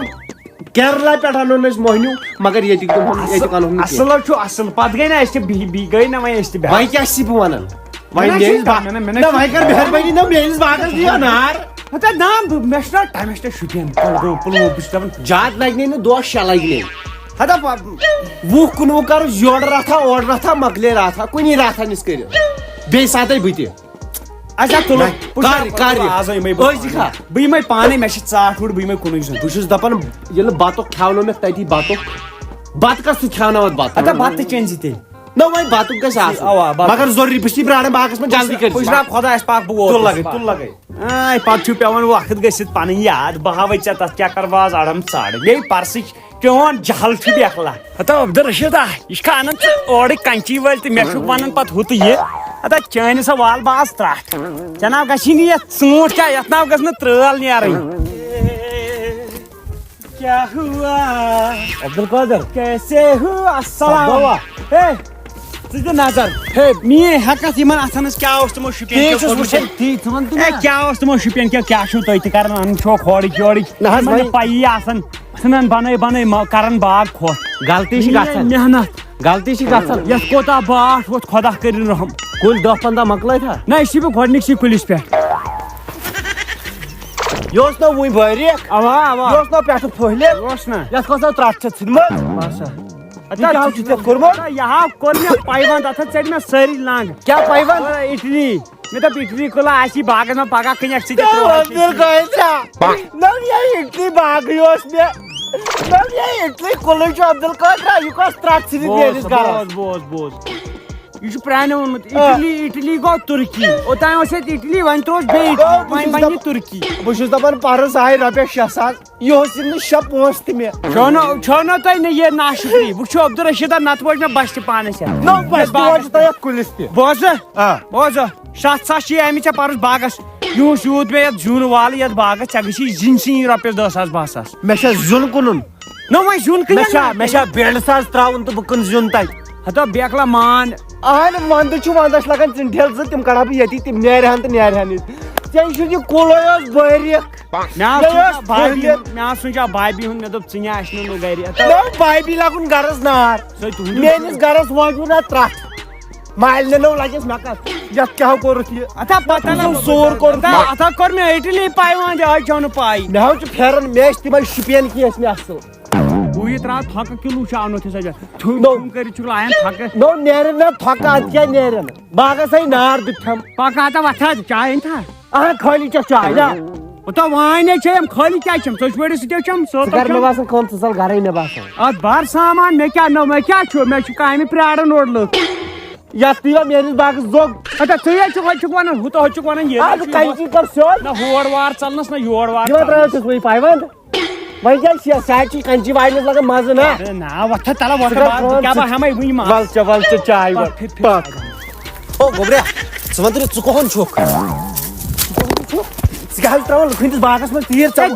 کیرلا پٮ۪ٹھ انُن أسۍ مۄہنیوٗ مگر ییٚتیُک انُن اصل حظ چھُ اصل پتہٕ گٔے نہ أسۍ تہِ بیٚیہِ گٔے نہ وۄنۍ أسۍ تہِ وۄنۍ کیٛاہ چھُسی بہٕ ونان وۄنۍ کر مہربٲنی نہ میٲنِس باغس دِیو نار نا مےٚ چھُ نا ٹایمس چھُ شُپین کۄلگوم پُلووم بہٕ چھُس دپان زیادٕ لگنے نہٕ دۄہ 6 لگنے ہتا 20-19 کرُس یورٕ راتھا اورٕ راتھا مۄکلے راتھا کُنی راتھا نِس کٔرِتھ بیٚیہِ ساتَے بہٕ تہِ اچھا تُلو بہٕ یِمے پانے مےٚ چھِ ژاٹھ وُڑ بہٕ یِمے کُنُے زوٚن بہٕ چھُس دپان ییٚلہِ بتُک کھٮ۪ونٲومکھ تتی بتُک بتہٕ کس ژٕ کھٮ۪وناوتھ بتہٕ اچھا بتہٕ چٲنۍ زِ تیٚلہِ نہ وۄنۍ بتُک گژھِ آسُن مگر ضروٗری بہٕ چھُس پرٛاران باغس منٛز جلدی کٔرِتھ خۄدایس پاک بہٕ ووتُس پتہٕ چھُ پیٚوان وقت گٔژھِتھ پنٕنۍ یاد بہٕ ہاوے ژےٚ تتھ چکر باز اڑم ژاڑٕ بیٚیہِ پرسٕچ چون جہل چھُ بیکلا ہتا عبدالرشیٖد یہِ چھُکھا انان ژٕ اورٕ کنچی وٲلۍ تہٕ مےٚ چھُکھ ونان پتہٕ ہُہ تہٕ یہِ ہتا چٲنہِ سا وال باز ترٛٹھ ژےٚ ناو گژھی نہٕ یتھ ژوٗنٛٹھ کیٛاہ یتھ ناو گژھِ نہٕ ترٛٲل نیرٕنۍ کیٛاہ ہوا عبدالقادر کیسے ہوا السلام ژٕ دِ نظر ہے میٲنۍ ہیٚکتھ یِمن اتھن کیاہ اوس تِمو شُپین کیاہ اوس تِمو شُپین کیاہ چھُو تُہۍ تہِ کران انان چھوکھ ہورٕچ یورٕچ نہ حظ وۄنۍ پایی آسان ژھٕنان بنٲے کران باغ کھۄتھ غلطی چھِ گژھان محنت غلطی چھِ گژھان یتھ کوتاہ باٹھ ووت خۄدا کٔرِنۍ رحم کُلۍ 10-15 مۄکلٲیتھا نہ یہِ چھُے بہٕ گۄڈنِکسٕے کُلِس پٮ۪ٹھ یہِ اوس نہ وُنۍ بٲریٖک اوا یہِ اوس نہ پٮ۪ٹھٕ پھٔہلِتھ اوس نا یتھ کھٔژ نہ ترٛٹھ چھِ ژھٕنمٕژ یہِ کیٛاہ چھُ ژےٚ کوٚرمُت یہِ ہا کوٚر مےٚ پیوند اتھ ژٔٹۍ مےٚ سٲری لنٛگ کیٛاہ پیوند اٹلی مےٚ دوٚپ اٹلی کُلا آسی باغس منٛز پگاہ کٕنٮ۪کھ ژٕ اٹلی باغٕے اوس مےٚ اٹلی کُلٕے چھُ عبدل قادرا یہِ کۄس ترٛٹھ ژھٕنہِ میٲنِس گرس بوز یہ چھُ پرٛانہِ ووٚنمُت اٹلی گوٚو تُرکی اوٚتانۍ اوس ییٚتہِ اٹلی وۄنۍ ترٛووُس بیٚیہِ وۄنۍ بنہِ یہِ تُرکی بہٕ چھُس دپان پرُس آیہِ رۄپیس 6,000 یہِ اوس نہٕ 6 پونٛسہٕ تہِ مےٚ چھو تۄہہِ نہٕ یہِ ناشُکری وٕچھو عبدالرشیٖدہ نتہٕ وٲج مےٚ بچہِ تہِ پانس تۄہہِ یتھ کُلِس تہِ بوز 7,000 چھِ آمٕتۍ ژےٚ پرُس باغس یوٗت یوٗت مےٚ یتھ زیُن والہٕ یتھ باغس ژےٚ گژھی زِنۍ رۄپیس 10,000 12,000 مےٚ چھا زیُن کٕنُن نہ وۄنۍ زیُن مےٚ چھا بیڈ ساز تراوُن تہٕ بہٕ کٕنہٕ زیُن تتہِ ہتو بیکلا مان اہن ونٛدٕ چھُ ونٛدس لگان ژِنٛٹھٮ۪ل 2 تِم کڑہا بہٕ ییٚتی تِم نیرہن تہٕ نیرہن ییٚتہِ ژےٚ چھُ یہِ کُلے اوس بٲریٖک مےٚ سوٗنٛچا بابی ہُنٛد مےٚ دوٚپ ژٕ نہِ آسہِ نہٕ گرِ بابی لگُن گرس نار میٲنِس گرس وٲجوٕ نہ ترٛٹھ مالنٮ۪نو لگٮ۪س مےٚ کتھ یتھ کیٛاہ کوٚرُتھ یہِ سور کوٚرُتھ اتھا کوٚر مےٚ اٹلی پیوند آز چھو نہٕ پاے مےٚ حظ چھُ پھیران مےٚ ٲسۍ تِمے شُپین کی ٲسۍ مےٚ اصٕل بہٕ یہِ ترٛاو تھۄکہٕ کِلوٗ چھُ اَنُن تھوٚد کٔرِتھ چھُکھ لاین تھۄکہٕ نو نیرن نہ تھۄکہٕ ادٕ کیٛاہ نیرن باغس آیہِ نار دِتھم پکا ہتا وتھا چاے تھا اہن خٲلی چھےٚ چاے نا تو وانے چھم خٲلی کیٛاہ چھم ژۄچوٲڑِس سۭتۍ چھم مےٚ باسان کٲم ژٕ ژل گرے مےٚ باسان اتھ بر سامان مےٚ کیٛاہ چھُ مےٚ چھُ کامہِ پرٛاران اورٕ لُکھ یتھ تہِ میٲنِس باغس زوٚگ اچھا ژٕ ہے چھُکھ چھُکھ ونان ہُہ تہِ چھُکھ ونان ادٕ کنچی کر سیوٚد نہ ہور وار ژلنس نہ یور وار یِمن ترٛٲیو چھُس وۄنۍ پیوند وۄنۍ کیٛاہ ساڑِ کنچی واجنس لگان مزٕ نا نا وتھا تلا کیٛاہ بہٕ ہٮ۪مے وٕنہِ ول ژےٚ چاے او گوبریا ژٕ ون تہٕ ژٕ کۄہن چھُکھ ژٕ کیٛاہ حظ تراوان لُکہٕ ہٕنٛدِس باغس منٛز تیٖر ژےٚ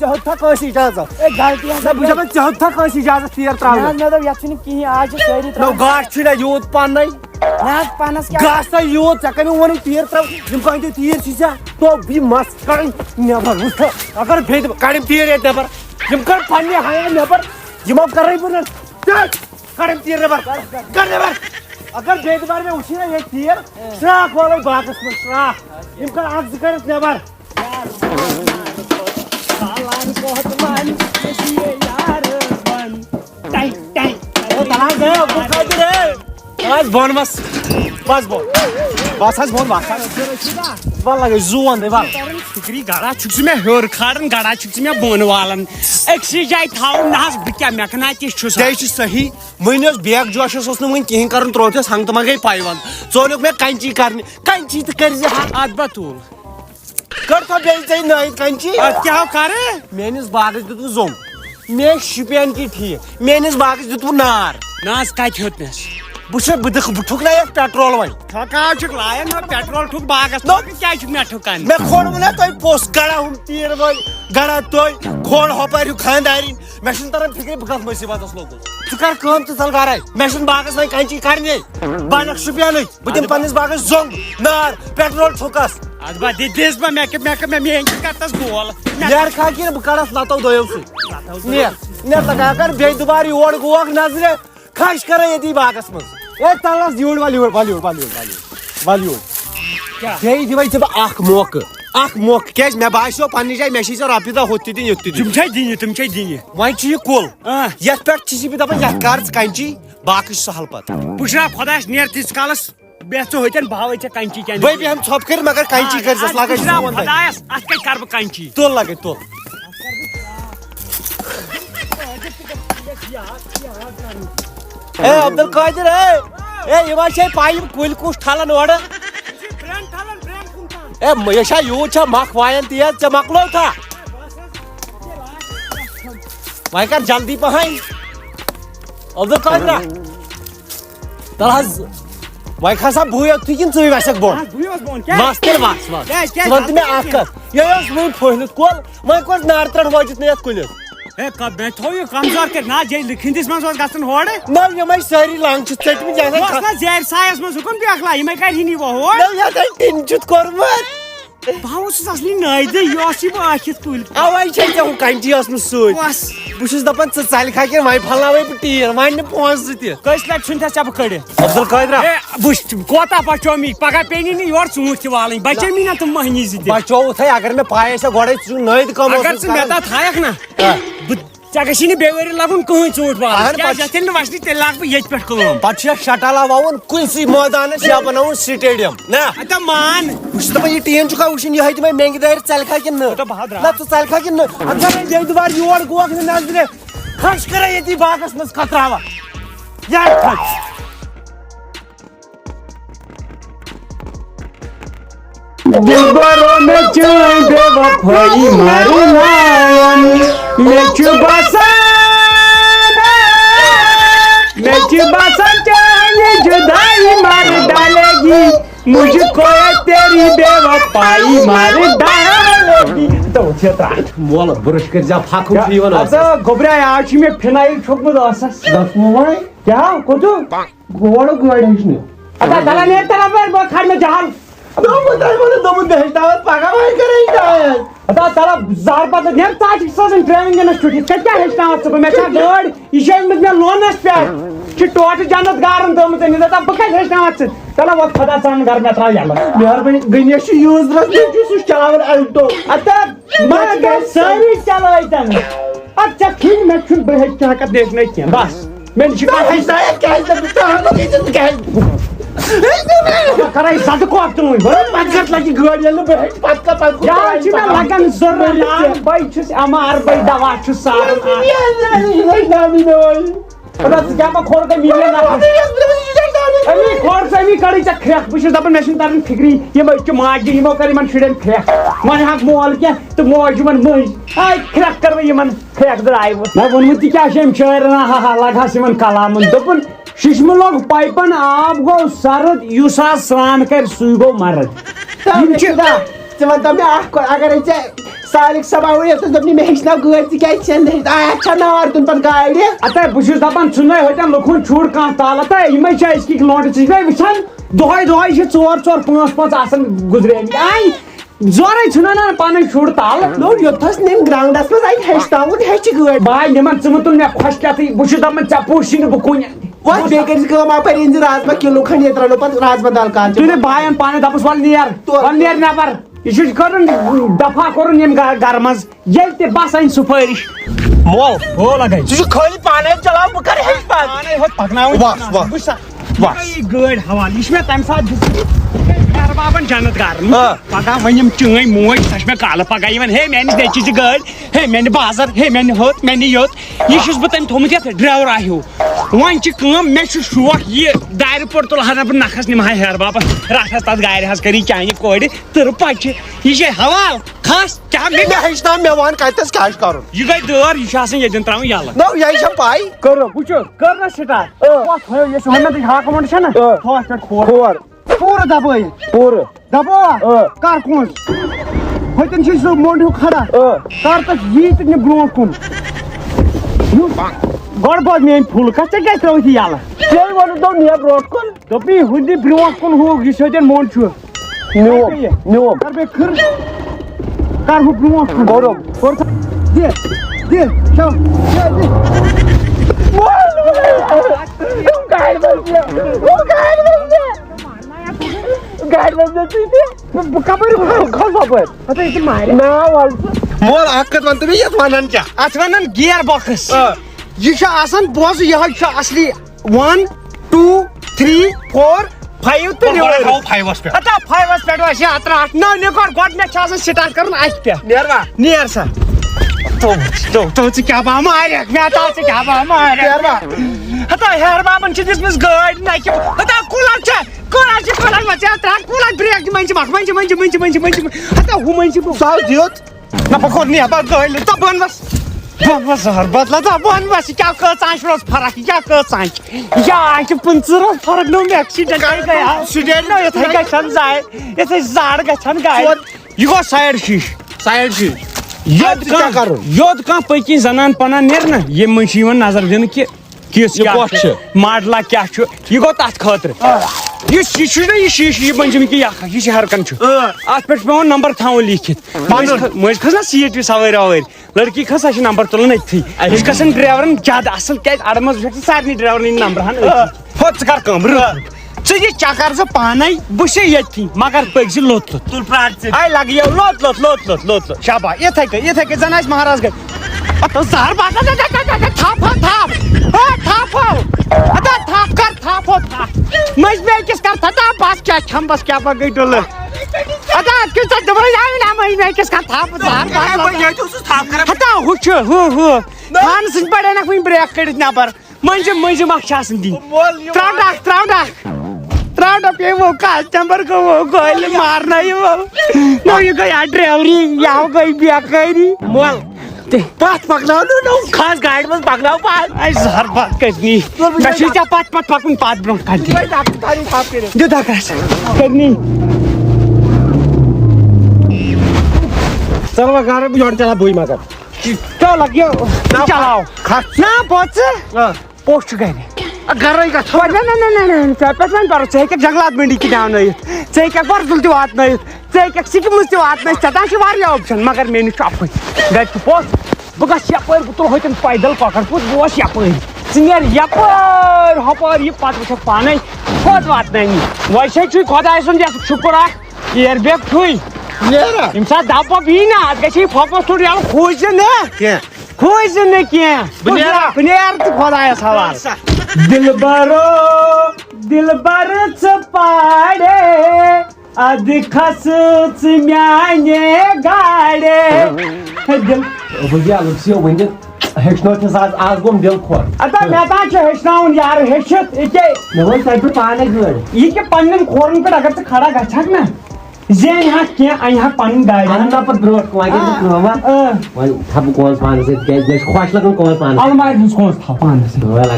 ہیوٚتھا کٲنٛسہِ اِجازت بہٕ چھَس ژےٚ ہیوٚتھا کٲنٛسہِ اِجازت تیٖر تراوان نو گاش چھُے نہ یوٗت پنٕے گاسہٕ سا یوٗت ژےٚ کَمہِ ووٚنُے تیٖر تراو یِم کۭتیاہ تیٖر چھِ ژےٚ تو یہِ مس کڑٕنۍ نٮ۪بر وٕچھ اگر بیٚیہِ کڑٕنۍ تیٖر ییٚتہِ نٮ۪بر یِم کڑ پننہِ ہایا نٮ۪بر یِمو کرے بہٕ نہٕ کڑٕنۍ تیٖر نٮ۪بر کڑ نٮ۪بر اگر بیٚیہِ دُبارٕ مےٚ وٕچھی نا ییٚتہِ تیٖر شراکھ والے باغس منٛز شراکھ یِم کر اکھ 2 کٔرِتھ نٮ۪بر بۄن بس بس بۄن بس حظ بۄن بس ول لگے زوٗن دے ول فِکری گڑا چھُکھ ژٕ مےٚ ہیوٚر کھالان گڑا چھُکھ ژٕ مےٚ بۄن والان أکسٕے جایہِ تھاوُن نہ حظ بہٕ کیٛاہ مےٚ کٕنا تہِ چھُس تے چھُ صحیح وۄنۍ اوس بیگ جوشس اوس نہٕ وۄنۍ کِہینۍ کرُن ترووتھس ہنگ تہٕ منگے پیوند ژٕ اوٚنُکھ مےٚ کنچی کرنہِ کنچی تہِ کٔرۍ زِ اتھ بتوٗل کٔرتھا بیٚیہِ ژےٚ نٲیِتھ کنچی اتھ کیٛاہ کرٕ میٲنِس باغس دیُتوٕ زوٚم مےٚ شُپین کی ٹھیٖک میٲنِس باغس دیُتوٕ نار نہ حظ کتہِ ہیوٚتنس بہٕ ٹھُکناے یتھ پیٹرول وۄنۍ ٹھۄکاو چھُکھ لاین پیٹرول ٹھُک باغس کیٛازِ چھُکھ مےٚ ٹھُکان مےٚ کھوٚنوٕ نا تۄہہِ پوٚژھ گڑا ہُم تیٖر وٲلۍ گڑا تُہۍ کھوٚن ہۄپٲرۍ ہیوٗ خاندارِنۍ مےٚ چھُنہٕ تران فِکرِ بہٕ کتھ مُصیبتس لوٚگُس ژٕ کر کٲم ژٕ ژل گرے مےٚ چھُنہٕ باغس وۄنۍ کنچی کرنی بہٕ انکھ شُپینٕچ بہٕ دِمہٕ پننِس باغس زوٚنگ نار پیٹرول ٹھُکس اتھ بہٕ دِس بہٕ مےٚ میٲنۍ چھِ کرتس گول نیر کھا کِنہٕ بہٕ کڑس لتو دۄیو سۭتۍ نیر لگا اگر بیٚیہِ دُبارٕ یور گوکھ نظرِ کھش کرے ییٚتی باغس منٛز اے تلس یوٗرۍ ول یوٗرۍ بیٚیہِ دِمے ژےٚ بہٕ اکھ موقعہٕ کیازِ مےٚ باسیو پننہِ جایہِ مےٚ چھِ ژےٚ رۄپیہِ دہ ہُتھ تہِ دِنۍ یُتھ تہِ تِم چھے دِنہِ وۄنۍ چھُ یہِ کُل یتھ پٮ۪ٹھ چھُس بہٕ دپان یتھ کر ژٕ کنچی باقٕے چھُ سہل پتہٕ بہٕ چھُسا خۄدایس نیر تیٖتِس کالس بیٚہہ ژٕ ہوٚتٮ۪ن بہٕ ہاوے ژےٚ کنچی کیٛاہ بہٕ بیٚہمہٕ ژھۄپہٕ کٔرِتھ مگر کنچی کٔرزٮ۪س لگے خۄدایس اتھ کتہِ کرٕ بہٕ کنچی تُل لگے تُل اے عبدل قادر اے یہِ ما چھے پاے یِم کُلۍ کُس ٹھلان اورٕ اے یہِ چھا یوٗت چھا مکھ وایان تیز ژےٚ مۄکلوتھا وۄنۍ کر جلدی پہن عبدل قادرا تل حظ وۄنۍ کھسا بٕے یوتھٕے کِنہٕ ژٕے وسکھ بۄن وس تیٚلہِ وس وس ژٕ ون تہٕ مےٚ اکھ کتھ یہِ اوس وُنہِ پھٔہلِتھ کُل وۄنۍ کۄس نار ترٛٹھ وٲجِتھ نہٕ یتھ کُلِس اے میں تھو یہ کمزور کر نا جے لکھندس من اوس گژھن ہوڑ نہ یمے ساری لنگ چھ ژٹمت اوس نا زیر سایس من ہکن بیاکھلا یمے کر ہنی وہ ہوڑ نہ یا ٹین چھ کورمت بہٕ اوسُس اصلی نٲیدٕ یہِ اوس یہِ بہٕ آکھِتھ کُلۍ اوے چھے ژےٚ ہُہ کنٹی ٲسمٕژ سۭتۍ بس بہٕ چھُس دپان ژٕ ژَلہِ کھا کِنہٕ وۄنۍ پھلناوے بہٕ ٹیٖر وۄنۍ نہٕ پونٛسہٕ تہِ کٔژِ لٹہِ ژھُنتھس ژےٚ بہٕ کٔڑِتھ عبدل قادرا اے وٕچھ کوتاہ بچو مےٚ پگاہ پیٚنی نہٕ یورٕ ژوٗنٛٹھۍ تہِ والٕنۍ بچے مےٚ نا تِم مٔہنی زٕ تہِ بچووُتھے اگر مےٚ پاے آسہِ ہا گۄڈے ژٕ چھُکھ نٲیِد کٲم اگر ژٕ مےٚ تتھ تھایکھ نا بہٕ ژےٚ گژھی نہٕ بیٚیہِ ؤری لگُن کٕہٕنۍ ژوٗنٛٹھۍ والنس کیٛازِ یتھ ییٚلہِ نہٕ وسنہِ تیٚلہِ لاگہٕ بہٕ ییٚتہِ پٮ۪ٹھ کٲم پتہٕ چھُ یتھ شٹالا ووُن کُنسٕے مٲدانس یا بناوُن سٹیڈیم نہ ہتا مان بہٕ چھُس دپان یہِ ٹیٖم چھُکھا وٕچھُن یِہے دِمے مینگہِ دارِ ژَلہِ کھا کِنہٕ نہٕ بہٕ نہ ژٕ ژَلہِ کھا کِنہٕ نہٕ اگر وۄنۍ بیٚیہِ دُبارٕ یور گوکھ نہٕ نظرِ کھش کرے ییٚتی باغس منٛز کھتراوا یا کھش دلبرو میں چٲنۍ بے وفٲیی مارناون مےٚ چھُ باسان چانہِ جُدایی مر ڈالے گی مجھ کو تیری بے وفائی مر ڈالے گی تو مول برش کٔرزِ پھکھُن چھُ یِوان اَدٕ گوٚبرے آز چھُ مےٚ فِنایل چھوٚکمُت ٲسس وۄنۍ کیٛاہ کوٚتُو گوڑٕ گٲڑۍ ہیٚچھنہِ اَدا دلا نیرِ تلا پٮ۪ٹھ بہٕ کھالہِ مےٚ جہل دوٚپُن بہٕ ہیٚچھناوَتھ پگاہ وۄنۍ کر ہیٚچھناوَتھ اَدا تلا زار پتہٕ نیرِ ژٕ چھُکھ سوزان ٹرٛینِنٛگ اِنسٹِچوٗٹ یِتھ کٔنۍ کیٛاہ ہیٚچھناوَتھ ژٕ بہٕ مےٚ چھا گٲڑۍ یہِ چھِ أنمٕژ مےٚ لونَس پٮ۪ٹھ چھِ ٹوٹہٕ جنت گارن تھٲومٕژ أنِتھ دپان بہٕ کتہِ ہیٚچھناوَتھ ژٕ چلو وۄنۍ خۄدا ژانُن گرٕ مےٚ ترٛاو یَلہٕ مہربٲنی گنیش چھُ یوٗزرس مےٚ چھُ سُہ چھُ چلاوان الٹو اَدٕ مگر گژھِ سٲری چلٲیتن اَدٕ ژےٚ کھیٚنۍ مےٚ چھُنہٕ بہٕ ہیٚچھِ ہٮ۪کتھ نیچنٲیِتھ کینٛہہ بس مےٚ نِش چھِ ہیٚچھناوَتھ کیٛازِ کرے زدٕ کۄکھ ژٕ پتہٕ کتھ لگہِ گٲڑۍ ییٚلہِ نہٕ بہٕ ہیٚچھِ پتہٕ کتھ یا چھِ مےٚ لگان ضروٗرت بٕے چھُس اٮ۪م آر بٕے دوا چھُس ساران ژٕ کیٛاہ ما کھولکھ میلے نفر امی کھول ژٕ امی کڑٕے ژےٚ کھرٛٮ۪کھ بہٕ چھُس دپان مےٚ چھُنہٕ تران فِکری یِم أزچہِ ماجہِ یِمو کٔر یِمن شُرٮ۪ن کھرٛٮ۪کھ وۄنۍ ہاکھ مول کینٛہہ تہٕ موج یِمن مٔنٛزۍ آے کھرٛٮ۪کھ کٔر بہٕ یِمن کھرٛٮ۪کھ درٛایہِ وٕ مےٚ ووٚنمُت تہِ کیٛاہ چھِ أمۍ شٲعرن ہا لگہس یِمن کلامن دوٚپُن ششمہٕ لوٚگ پایپن آب گوٚو سرد یُس آز سرٛان کرِ سُے گوٚو مرد یِم چھِ ژٕ وَن تہٕ مےٚ اکھ کتھ اگرے ژےٚ سالِک صباوٕے یوٚتَس دوٚپنہِ مےٚ ہیٚچھناو گٲڑۍ ژٕ کیٛازِ چھَنہٕ ہیٚچھناوان چھا نار دیُن پتہٕ گاڑِ اَتے بہٕ چھُس دپان ژھٕنٲے ہوتٮ۪ن لُکن شُر کانٛہہ تالہٕ تہٕ یِمے چھِ أزکِکۍ لونڈٕ ژٕ چھُکھے وٕچھان دۄہے دۄہے چھِ ژور ژور پانٛژھ پانٛژھ آسان گُزریمٕتۍ آے زورے ژھٕنان پنٕنۍ شُر تالہٕ دوٚپ یوٚتھس نِم گراونڈس منٛز اَتہِ ہیٚچھناوُن ہیٚچھِ گٲڑۍ باے نِمن ژٕ مہٕ تُل مےٚ خۄش کیٛاہتھٕے بہٕ چھُس دپان ژےٚ پوٗچھی نہٕ بہٕ کُنہِ وۄنۍ بیٚیہِ کٔرۍ زِ کٲم اپٲرۍ أنۍ زِ رازما کِلوٗ کھنٛڈ ییٚتہِ رنو پتہٕ رازما دال کالچہِ تُلہِ باین پانہٕ دپُس وَل نیر وَل نیر نٮ۪بر یہِ چھُ کرُن دفا کوٚرُن ییٚمہِ گرٕ منٛز ییٚلہِ تہِ بس انہِ سُفٲرِش مول ہو لگے ژٕ چھُکھ خٲلی پانے چلاوان بہٕ کر ہیٚچھِ پتہٕ پکناوٕنۍ وٕچھ سا یہِ گٲڑۍ حوالہٕ یہِ چھِ مےٚ تمہِ ساتہٕ دِژمٕژ ہیرٕ بابن جنت گارن پگاہ وۄنۍ یِم چٲنۍ موج سۄ چھِ مےٚ کالہٕ پگاہ یِوان ہے میانہِ نیٚچِچ یہِ گٲڑۍ ہے مےٚ نہِ بازر ہے مےٚ نہِ ہُتھ مےٚ نہِ یوٚت یہِ چھُس بہٕ تٔمۍ تھوٚمُت یتھ ڈرایورا ہیوٗ وۄنۍ چھِ کٲم مےٚ چھُ شوق یہِ دارِ پور تُلہٕ ہا بہٕ نکھس نِمہٕ ہا ہیرٕ بابس رٹھس تتھ گاڑِ حظ کٔری چانہِ کورِ تٕرٕ پچہِ یہِ چھے حوال کھس کیٛاہ مےٚ ہیٚچھناو مےٚ وَن کتٮ۪س کیٛاہ چھُ کرُن یہِ گٔے دٲر یہِ چھُ آسان ییٚتٮ۪ن ترٛاوُن یَلہٕ نو یہِ چھےٚ پاے کٔرو وٕچھو کٔر نا سٹارٹ یۄس ہُمنتٕچ ہاکہٕ منٛڈ چھےٚ نا تھوٚوَس پٮ۪ٹھ کھور پوٗرٕ دبٲیِتھ پوٗرٕ دبووا کر کونٛس ہوٚتٮ۪ن چھُے سُہ موٚنڈ ہیوٗ کھڑا کر تتھ یی تہٕ نہِ برٛونٛٹھ کُن گۄڈٕ بوز میٲنۍ فُل کتھ ژےٚ کیٛازِ ترٛٲوٕتھ یہِ یَلہٕ ژےٚ ووٚنُتھ دوٚپ نیر برٛونٛٹھ کُن دوٚپی ہُہ دِ برٛونٛٹھ کُن ہُہ یُس ہوٚتٮ۪ن موٚنڈ چھُ نیوٗم کر بیٚیہِ کھٕر کر ہُہ برٛونٛٹھ کُن کوٚرُم دِ دِ کھٮ۪و بہٕ کپٲرۍ کھوٚس ہۄپٲرۍ ہتا یہِ چھِ مارِ مول اکھ کتھ ون تہٕ مےٚ یتھ ونان کیٛاہ اتھ ونان گیر بۄکٕس یہِ چھُ آسان بوز یِہوے چھُ اصلی 1 2 3 4 5 تہٕ فایوس پٮ۪ٹھ ہتا 5 پٮ۪ٹھ وسہِ اتھ رٹھ نو نِکور گۄڈٕنیتھ چھُ آسان سٹارٹ کرُن اتھ پٮ۪ٹھ نیروا نیر سا ژٕ کیٛاہ با مارکھ مےٚ ہتا ژٕ کیٛاہ با مارکھ ہتا ہیرٕ بابن چھِ دِژمٕژ گٲڑۍ نکہِ ہتا کُلر چھےٚ کُلر چھِ کُلر وژھِ ترٛکھ کُلر بریک منٛزٕ منٛزٕ ہتا ہُہ منٛزٕ سُہ دیُت نہ بہٕ کھوٚت نٮ۪بر گٲڑۍ لٔج بۄن وس زہر بدلا تا بۄن وس یہِ کیٛاہ کۭژ آنچ روز فرق یہِ کیٛاہ کۭژ آنچ یہِ آنچ 25 روز فرق نو مےٚ ایکسیڈنٹ گٔے یِتھٕے گژھن زایہِ یِتھٕے زڈ گژھن گاڑِ یہِ گوٚو سایڈ شیٖش یوت کانٛہہ پٔکِنۍ زنان پنان نیرِ نا ییٚمہِ منٛز چھِ یِوان نظر دِنہٕ کہِ کِس کیٛاہ چھُ ماڈلا کیٛاہ چھُ یہِ گوٚو تتھ خٲطرٕ یہِ چھُ نا یہِ شیٖشہٕ یہِ بٔنزِم کہِ یہِ چھِ ہرکن چھُ اتھ پٮ۪ٹھ چھُ پیٚوان نمبر تھاوُن لیٖکھِتھ مٔنٛزۍ کھٔژ نا سیٖٹ وِز سوٲرۍ ووٲرۍ لڑکی کھٔژ سۄ چھِ نمبر تُلان أتتھٕے یہِ چھِ گژھان ڈرایورن زیادٕ اصٕل کیٛازِ اڑٕ منٛز وٕچھکھ ژٕ سارنٕے ڈرایورن ہٕنٛدۍ نمبر ہن ہو ژٕ کر کٲم ژٕ یہِ چکر ژٕ پانے بہٕ چھُسے ییٚتھی مگر پٔکۍ زِ لوٚت آے لگیو لوٚت شاباش یِتھے کٔنۍ زن آسہِ مہراز گژھِ أکِس کر تھپ بس کیٛاہ چھمبس کیٛاہ پا گٔے ڈُلہٕ ہُہ چھُ ہُہ خانہٕ سٕنٛدۍ پٲٹھۍ انکھ وۄنۍ بریک کٔڑِتھ نٮ۪بر مٔنٛزِم اکھ چھِ آسان دِنۍ ترٛاو ڈکھ پیٚیہِ کسٹمر گوٚو گٲلۍ مارنٲیِو یہِ گٔے اَتھ ڈرایوری یَوٕ گٔے بیکٲری پتھ پکناو کھس گاڑِ منٛز پکناو زہر بت کٔرنی مےٚ چھُے ژےٚ پتھ پکُن پتھ برونٛٹھ کھسہِ دِ دکرس کٔرنی چلو گھر یورٕ چلاو بٕے مگر لگیو چلاو نا پوٚژٕ پوٚژھ چھُ گرِ گرے گژھو ژےٚ پٮ۪ٹھ وۄنۍ پرو ژٕ ہیٚککھ جنگلات منڈی کِناونٲیِتھ ژٕ ہیٚککھ ورزُل تہِ واتنٲیِتھ ژٕ ہیٚککھ سِکمٕز تہِ واتنٲیِتھ ژےٚ تام چھِ واریاہ آپشن مگر مےٚ نِش چھُ اکُے گرِ چھُ پوٚژھ بہٕ گژھٕ یپٲرۍ بہٕ تُلہٕ ہوٚتٮ۪ن پیدل کۄکر پوٚژھ بہٕ وسہٕ یپٲرۍ ژٕ نیر یپٲرۍ ہۄپٲرۍ یہِ پتہٕ وٕچھکھ پانے کوٚت واتنٲیی ویسے چھُے خۄداے سُنٛد یتھ شُکر اکھ اِیر بیگ چھُے ییٚمہِ ساتہٕ دب وب یی نا اتھ گژھی پھۄکس ژھوٚٹ یلہٕ کھوٗژ زِ نہٕ کینٛہہ بہٕ نیرٕ تہٕ خۄدایس حوالہٕ دِلبر ژٕ پارے اد کھس ژٕ میانہِ گاڑِ ہیٚچھنٲوتھس آز گوٚم دِل خۄش ادا مےٚ تام چھُ ہیٚچھناوُن یارٕ ہیٚچھِتھ ییٚکیٛاہ مےٚ وٲتۍ تتہِ پٮ۪ٹھ پانے گٲڑۍ یہِ کہِ پننٮ۪ن کھورن پٮ۪ٹھ اگر ژٕ کھڑا گژھکھ نا زینہِ ہکھ کینٛہہ انہِ ہکھ پنٕنۍ گاڑِ پتہٕ برونٛٹھ کُن وۄنۍ تھاو بہٕ کونٛس پانس سۭتۍ کیٛازِ مےٚ چھُ خۄش لگان کونٛس پانس المارِ ہٕنٛز کونٛس تھاو پانس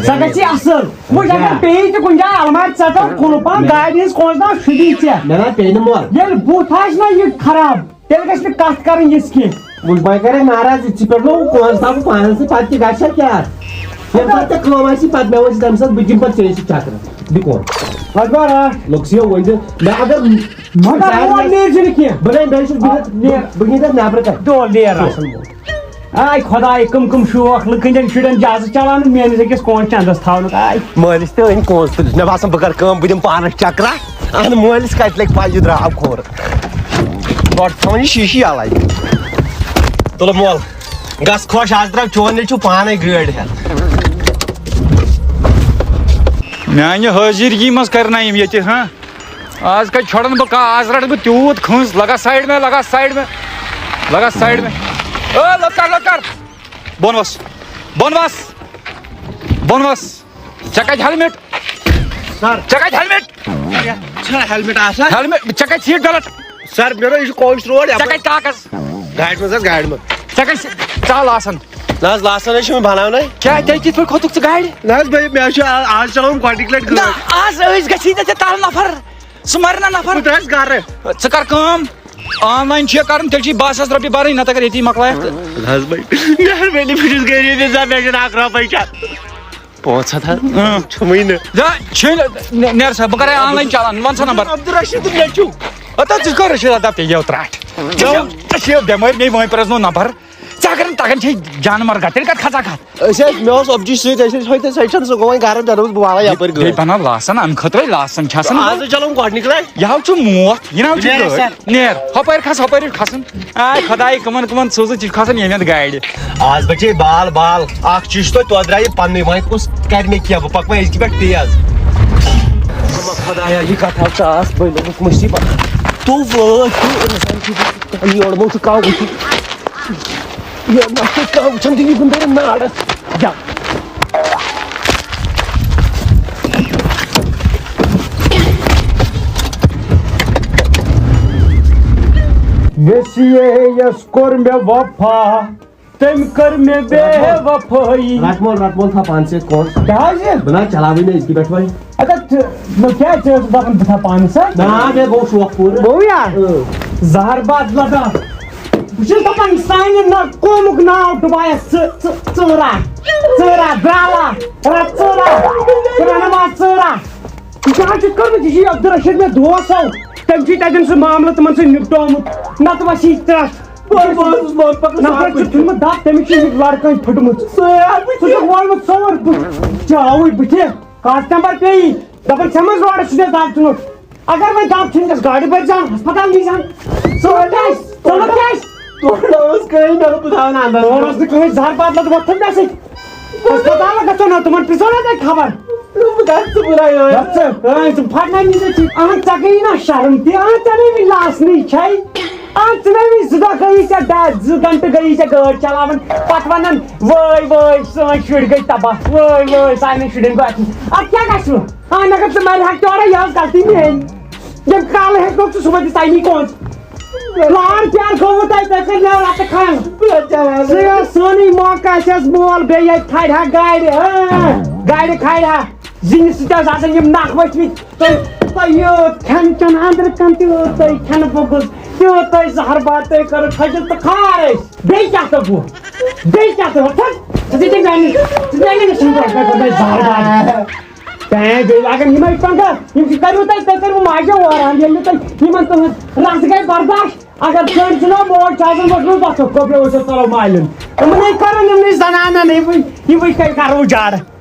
سۄ گژھی اصٕل وٕچھ اگر پیٚیہِ تہِ کُنہِ جایہِ المارِ ژٹو کھُلہٕ پہم گاڑِ ہٕنٛز کونٛس داو شُدی ژےٚ مےٚ نا پیٚیہِ نہٕ مول ییٚلہِ بُتھ آسہِ نا یہِ خراب تیٚلہِ گژھِ نہٕ کتھ کرٕنۍ یِژھ کینٛہہ وٕچھ وۄنۍ کرے مہراز ژٕ پٮ۪ٹھ لوگ کونٛس تھاو بہٕ پانس سۭتۍ پتہٕ تہِ گژھِ کیٛاہ ییٚمہِ ساتہٕ ژےٚ کٲم آسی پتہٕ مےٚ وٕچھ تمہِ ساتہٕ بہٕ دِمہٕ پتہٕ ژےٚ سۭتۍ چکرس دِ کون لوٚگسِیو ؤنۍ مےٚ اگر بہٕ گِنٛدٕ نٮ۪برٕ کَنہِ آے خۄداے کٕم شوق لُکہٕ ہٕنٛدٮ۪ن شُرٮ۪ن جازٕ چلاونہٕ میٲنِس أکِس کونٛس چندس تھاونُک آے مٲلِس تہِ أنۍ کونٛس تُلِتھ مےٚ باسان بہٕ کرٕ کٲم بہٕ دِمہٕ پانس چکرا اہن مٲلِس کتہِ لگہِ پاے یہِ درٛاو کھوٚر گۄڈٕ تھاوُن یہِ شیٖشہِ یلے تُلہٕ مول گژھ خۄش آز درٛاو چون ییٚلہِ چھُ پانے گٲڑۍ ہٮ۪تھ میانہِ حٲضِرگی منٛز کرنٲیِم ییٚتہِ ہاں آز کتہِ چھۄڑن بہٕ کانٛہہ آز رٹہٕ بہٕ تیوٗت کھٔنٛز لگا سایڈ میں لٔکر بۄن وس ژےٚ کتہِ ہیلمٹ ہیلمٹ آسان ژےٚ کتہِ سیٖٹ بیلٹ سر مےٚ دوٚپ یہِ چھُ کوچ روڈ ژےٚ کتہِ کاغذ گاڑِ منٛز حظ گاڑِ منٛز ژےٚ کتہِ ژال آسان نہ حظ لاسن حظ چھِ مےٚ بناونٕے کیٛاہ تیٚلہِ کِتھ پٲٹھۍ کھوٚتُکھ ژٕ گاڑِ نہ حظ بھائی مےٚ چھُ آز چلاوُن گۄڈنِکۍ لٹہِ نہ گٲڑۍ آز ٲسۍ گژھی نہٕ ژےٚ تل نفر ژٕ مر نا نفر بہٕ حظ گرٕ ژٕ کر کٲم آن لاین چھُ کرُن تیٚلہِ چھُے 10,000 رۄپیہِ بَرٕنۍ نتہٕ اگر ییٚتی مۄکلایکھ نہ حظ بھائی مہربٲنی بہٕ چھُس غریٖب انسان مےٚ چھُنہٕ 1 رۄپے چھِ 500 حظ چھُمٕے نہٕ نیر سا بہٕ کرے آن لاین چلان ون سا نمبر عبدالرشیٖد نیٚچوٗ ژٕ کر رشیٖد ادا پیٚیو ترٛٹھ ژےٚ چھِ بٮ۪مٲرۍ مے وۄنۍ پرٛزنو نمبر ژےٚ اگر نہٕ تگان چھے جانور گا تیٚلہِ کتھ کھژاکھ اتھ أسۍ ٲسۍ مےٚ اوس اوبجی سۭتۍ أسۍ ٲسۍ ہوٚتہِ سۄ چھَنہٕ سُہ گوٚو وۄنۍ گرٕ مےٚ دوٚپُس بہٕ والے یپٲرۍ بیٚیہِ گٲڑۍ بناو لاسن امہِ خٲطرے لاسن چھِ آسان آز چلاوُن گۄڈنِکۍ لٹہِ یہِ حظ چھُ موت یہِ نہ حظ چھُ گٲڑۍ نیر ہۄپٲرۍ کھس ہۄپٲرۍ کھسُن آے خۄداے کٕمن سوزُن ژٕ چھُ کھسان ییٚمہِ اَندٕ گاڑِ آز بچے بال اکھ چیٖز چھُ توتہِ درٛایہِ پننُے وۄنۍ کُس کرِ مےٚ کینٛہہ بہٕ پکہٕ وۄنۍ أزکہِ پٮ۪ٹھ تیز خۄدایا یہِ کتھ حظ چھِ آس بٔے لوٚگُکھ مُصیبت تو وٲتۍ یورٕ مو چھُ کاو یہِ نہ چھُ کاو وٕچھان دِنہِ گُنٛدٲرِم نارس جا یس کوٚر مےٚ وفا تٔمۍ کٔر مےٚ بے وفٲیی رٹمول تھاو پانس سۭتۍ کونٛس کیٛاہ حظ بہٕ نہ چلاوٕے نہٕ أزکہِ پٮ۪ٹھ وۄنۍ اگر کیٛاہ ژےٚ ٲسٕس دپان بہٕ تھاو پانس سۭتۍ نہ مےٚ گوٚو شوق پوٗرٕ گوٚو یا زہر باد لگا بہٕ چھُس دپان سانہِ قومُک ناو ڈُبایس ژٕرا درٛاوا ژٕرا نماز ژٕرا یہِ کیٛاہ چھُکھ کوٚرمُت یہِ چھُ عبدالرشیٖد مےٚ دوسو تٔمۍ چھُے تتٮ۪ن سُہ معاملہٕ تِمن سۭتۍ نِپٹومُت نتہٕ وسی ترٛٹھ نفرت چھُ ژھُنمُت دب تٔمِس چھُ یہِ لڑکٲنۍ پھٕٹمٕژ سُہ چھُکھ وولمُت سور چاوٕے بٕتھِ کاسٹمبر پیٚیی دپان ژےٚ منٛز روڈس چھُ دب ژھُنمُت اگر وۄنۍ دب ژھٕنکس گاڑِ بٔرۍ زن ہسپتال نی زن ژٕ کیٛازِ اوس نہٕ کٕہٕنۍ زہر بدلت وۄتھُن مےٚ سۭتۍ ہسپتال گژھو نا تِمن پرژھو نا تۄہہِ خبر پھٹنٲوی ژےٚ گٔیی نا شرم تہِ ژےٚ نٔوی لاسنٕے چھے ژٕ نٔوی 2 دۄہ گٔیی ژےٚ 2 گنٹہٕ گٔیی ژےٚ گٲڑۍ چلاوان پتہٕ ونان وٲے سٲنۍ شُرۍ گٔے تباہ وٲے سانٮ۪ن شُرٮ۪ن گوٚو اتھ کیٛاہ گژھِ وۄنۍ اگر ژٕ مرِہکھ تورے یہِ ٲس غلطی میٲنۍ ییٚمہِ کالہٕ ہیٚکہوکھ ژٕ صُبحٲے دِتھ تمی کوٚز لار پیار گوٚمُت تۄہہِ کٔرۍ مےٚ رتہٕ کھنڈ ژٕ ٲس سونُے موقع اَسہِ مول بیٚیہِ ییٚتہِ کھالہِ ہا گاڑِ کھالہِ ہا زِنہِ سۭتۍ ٲسۍ آسان یِم نکھ ؤتھمٕتۍ تۄہہِ یوٗت کھٮ۪ن چٮ۪ن أنٛدرٕ کَن تیوٗت تۄہہِ کھٮ۪نہٕ بوٚگُس تیوٗت تۄہہِ زہر باد تۄہہِ کٔرٕکھ کھٔجِس تہٕ کھار ٲسۍ بیٚیہِ کیٛاہ تہٕ بہٕ بیٚیہِ کیٛاہ تہٕ زہر باد اگر یِمے پنٛگہٕ یِم کٔرِو تُہۍ کٔرِو ماجہِ اوران ییٚلہِ نہٕ تۄہہِ یِمن تُہٕنٛز رس گٔے برداشت اگر زٔنۍ چھُنہ موج چھُ آسان ووٚتھمُت وۄتھُکھ کۄپریو ٲسِو ژلو مالٮ۪ن یِمنٕے کران یِمنٕے زنانن یِمٕے کَرو جارٕ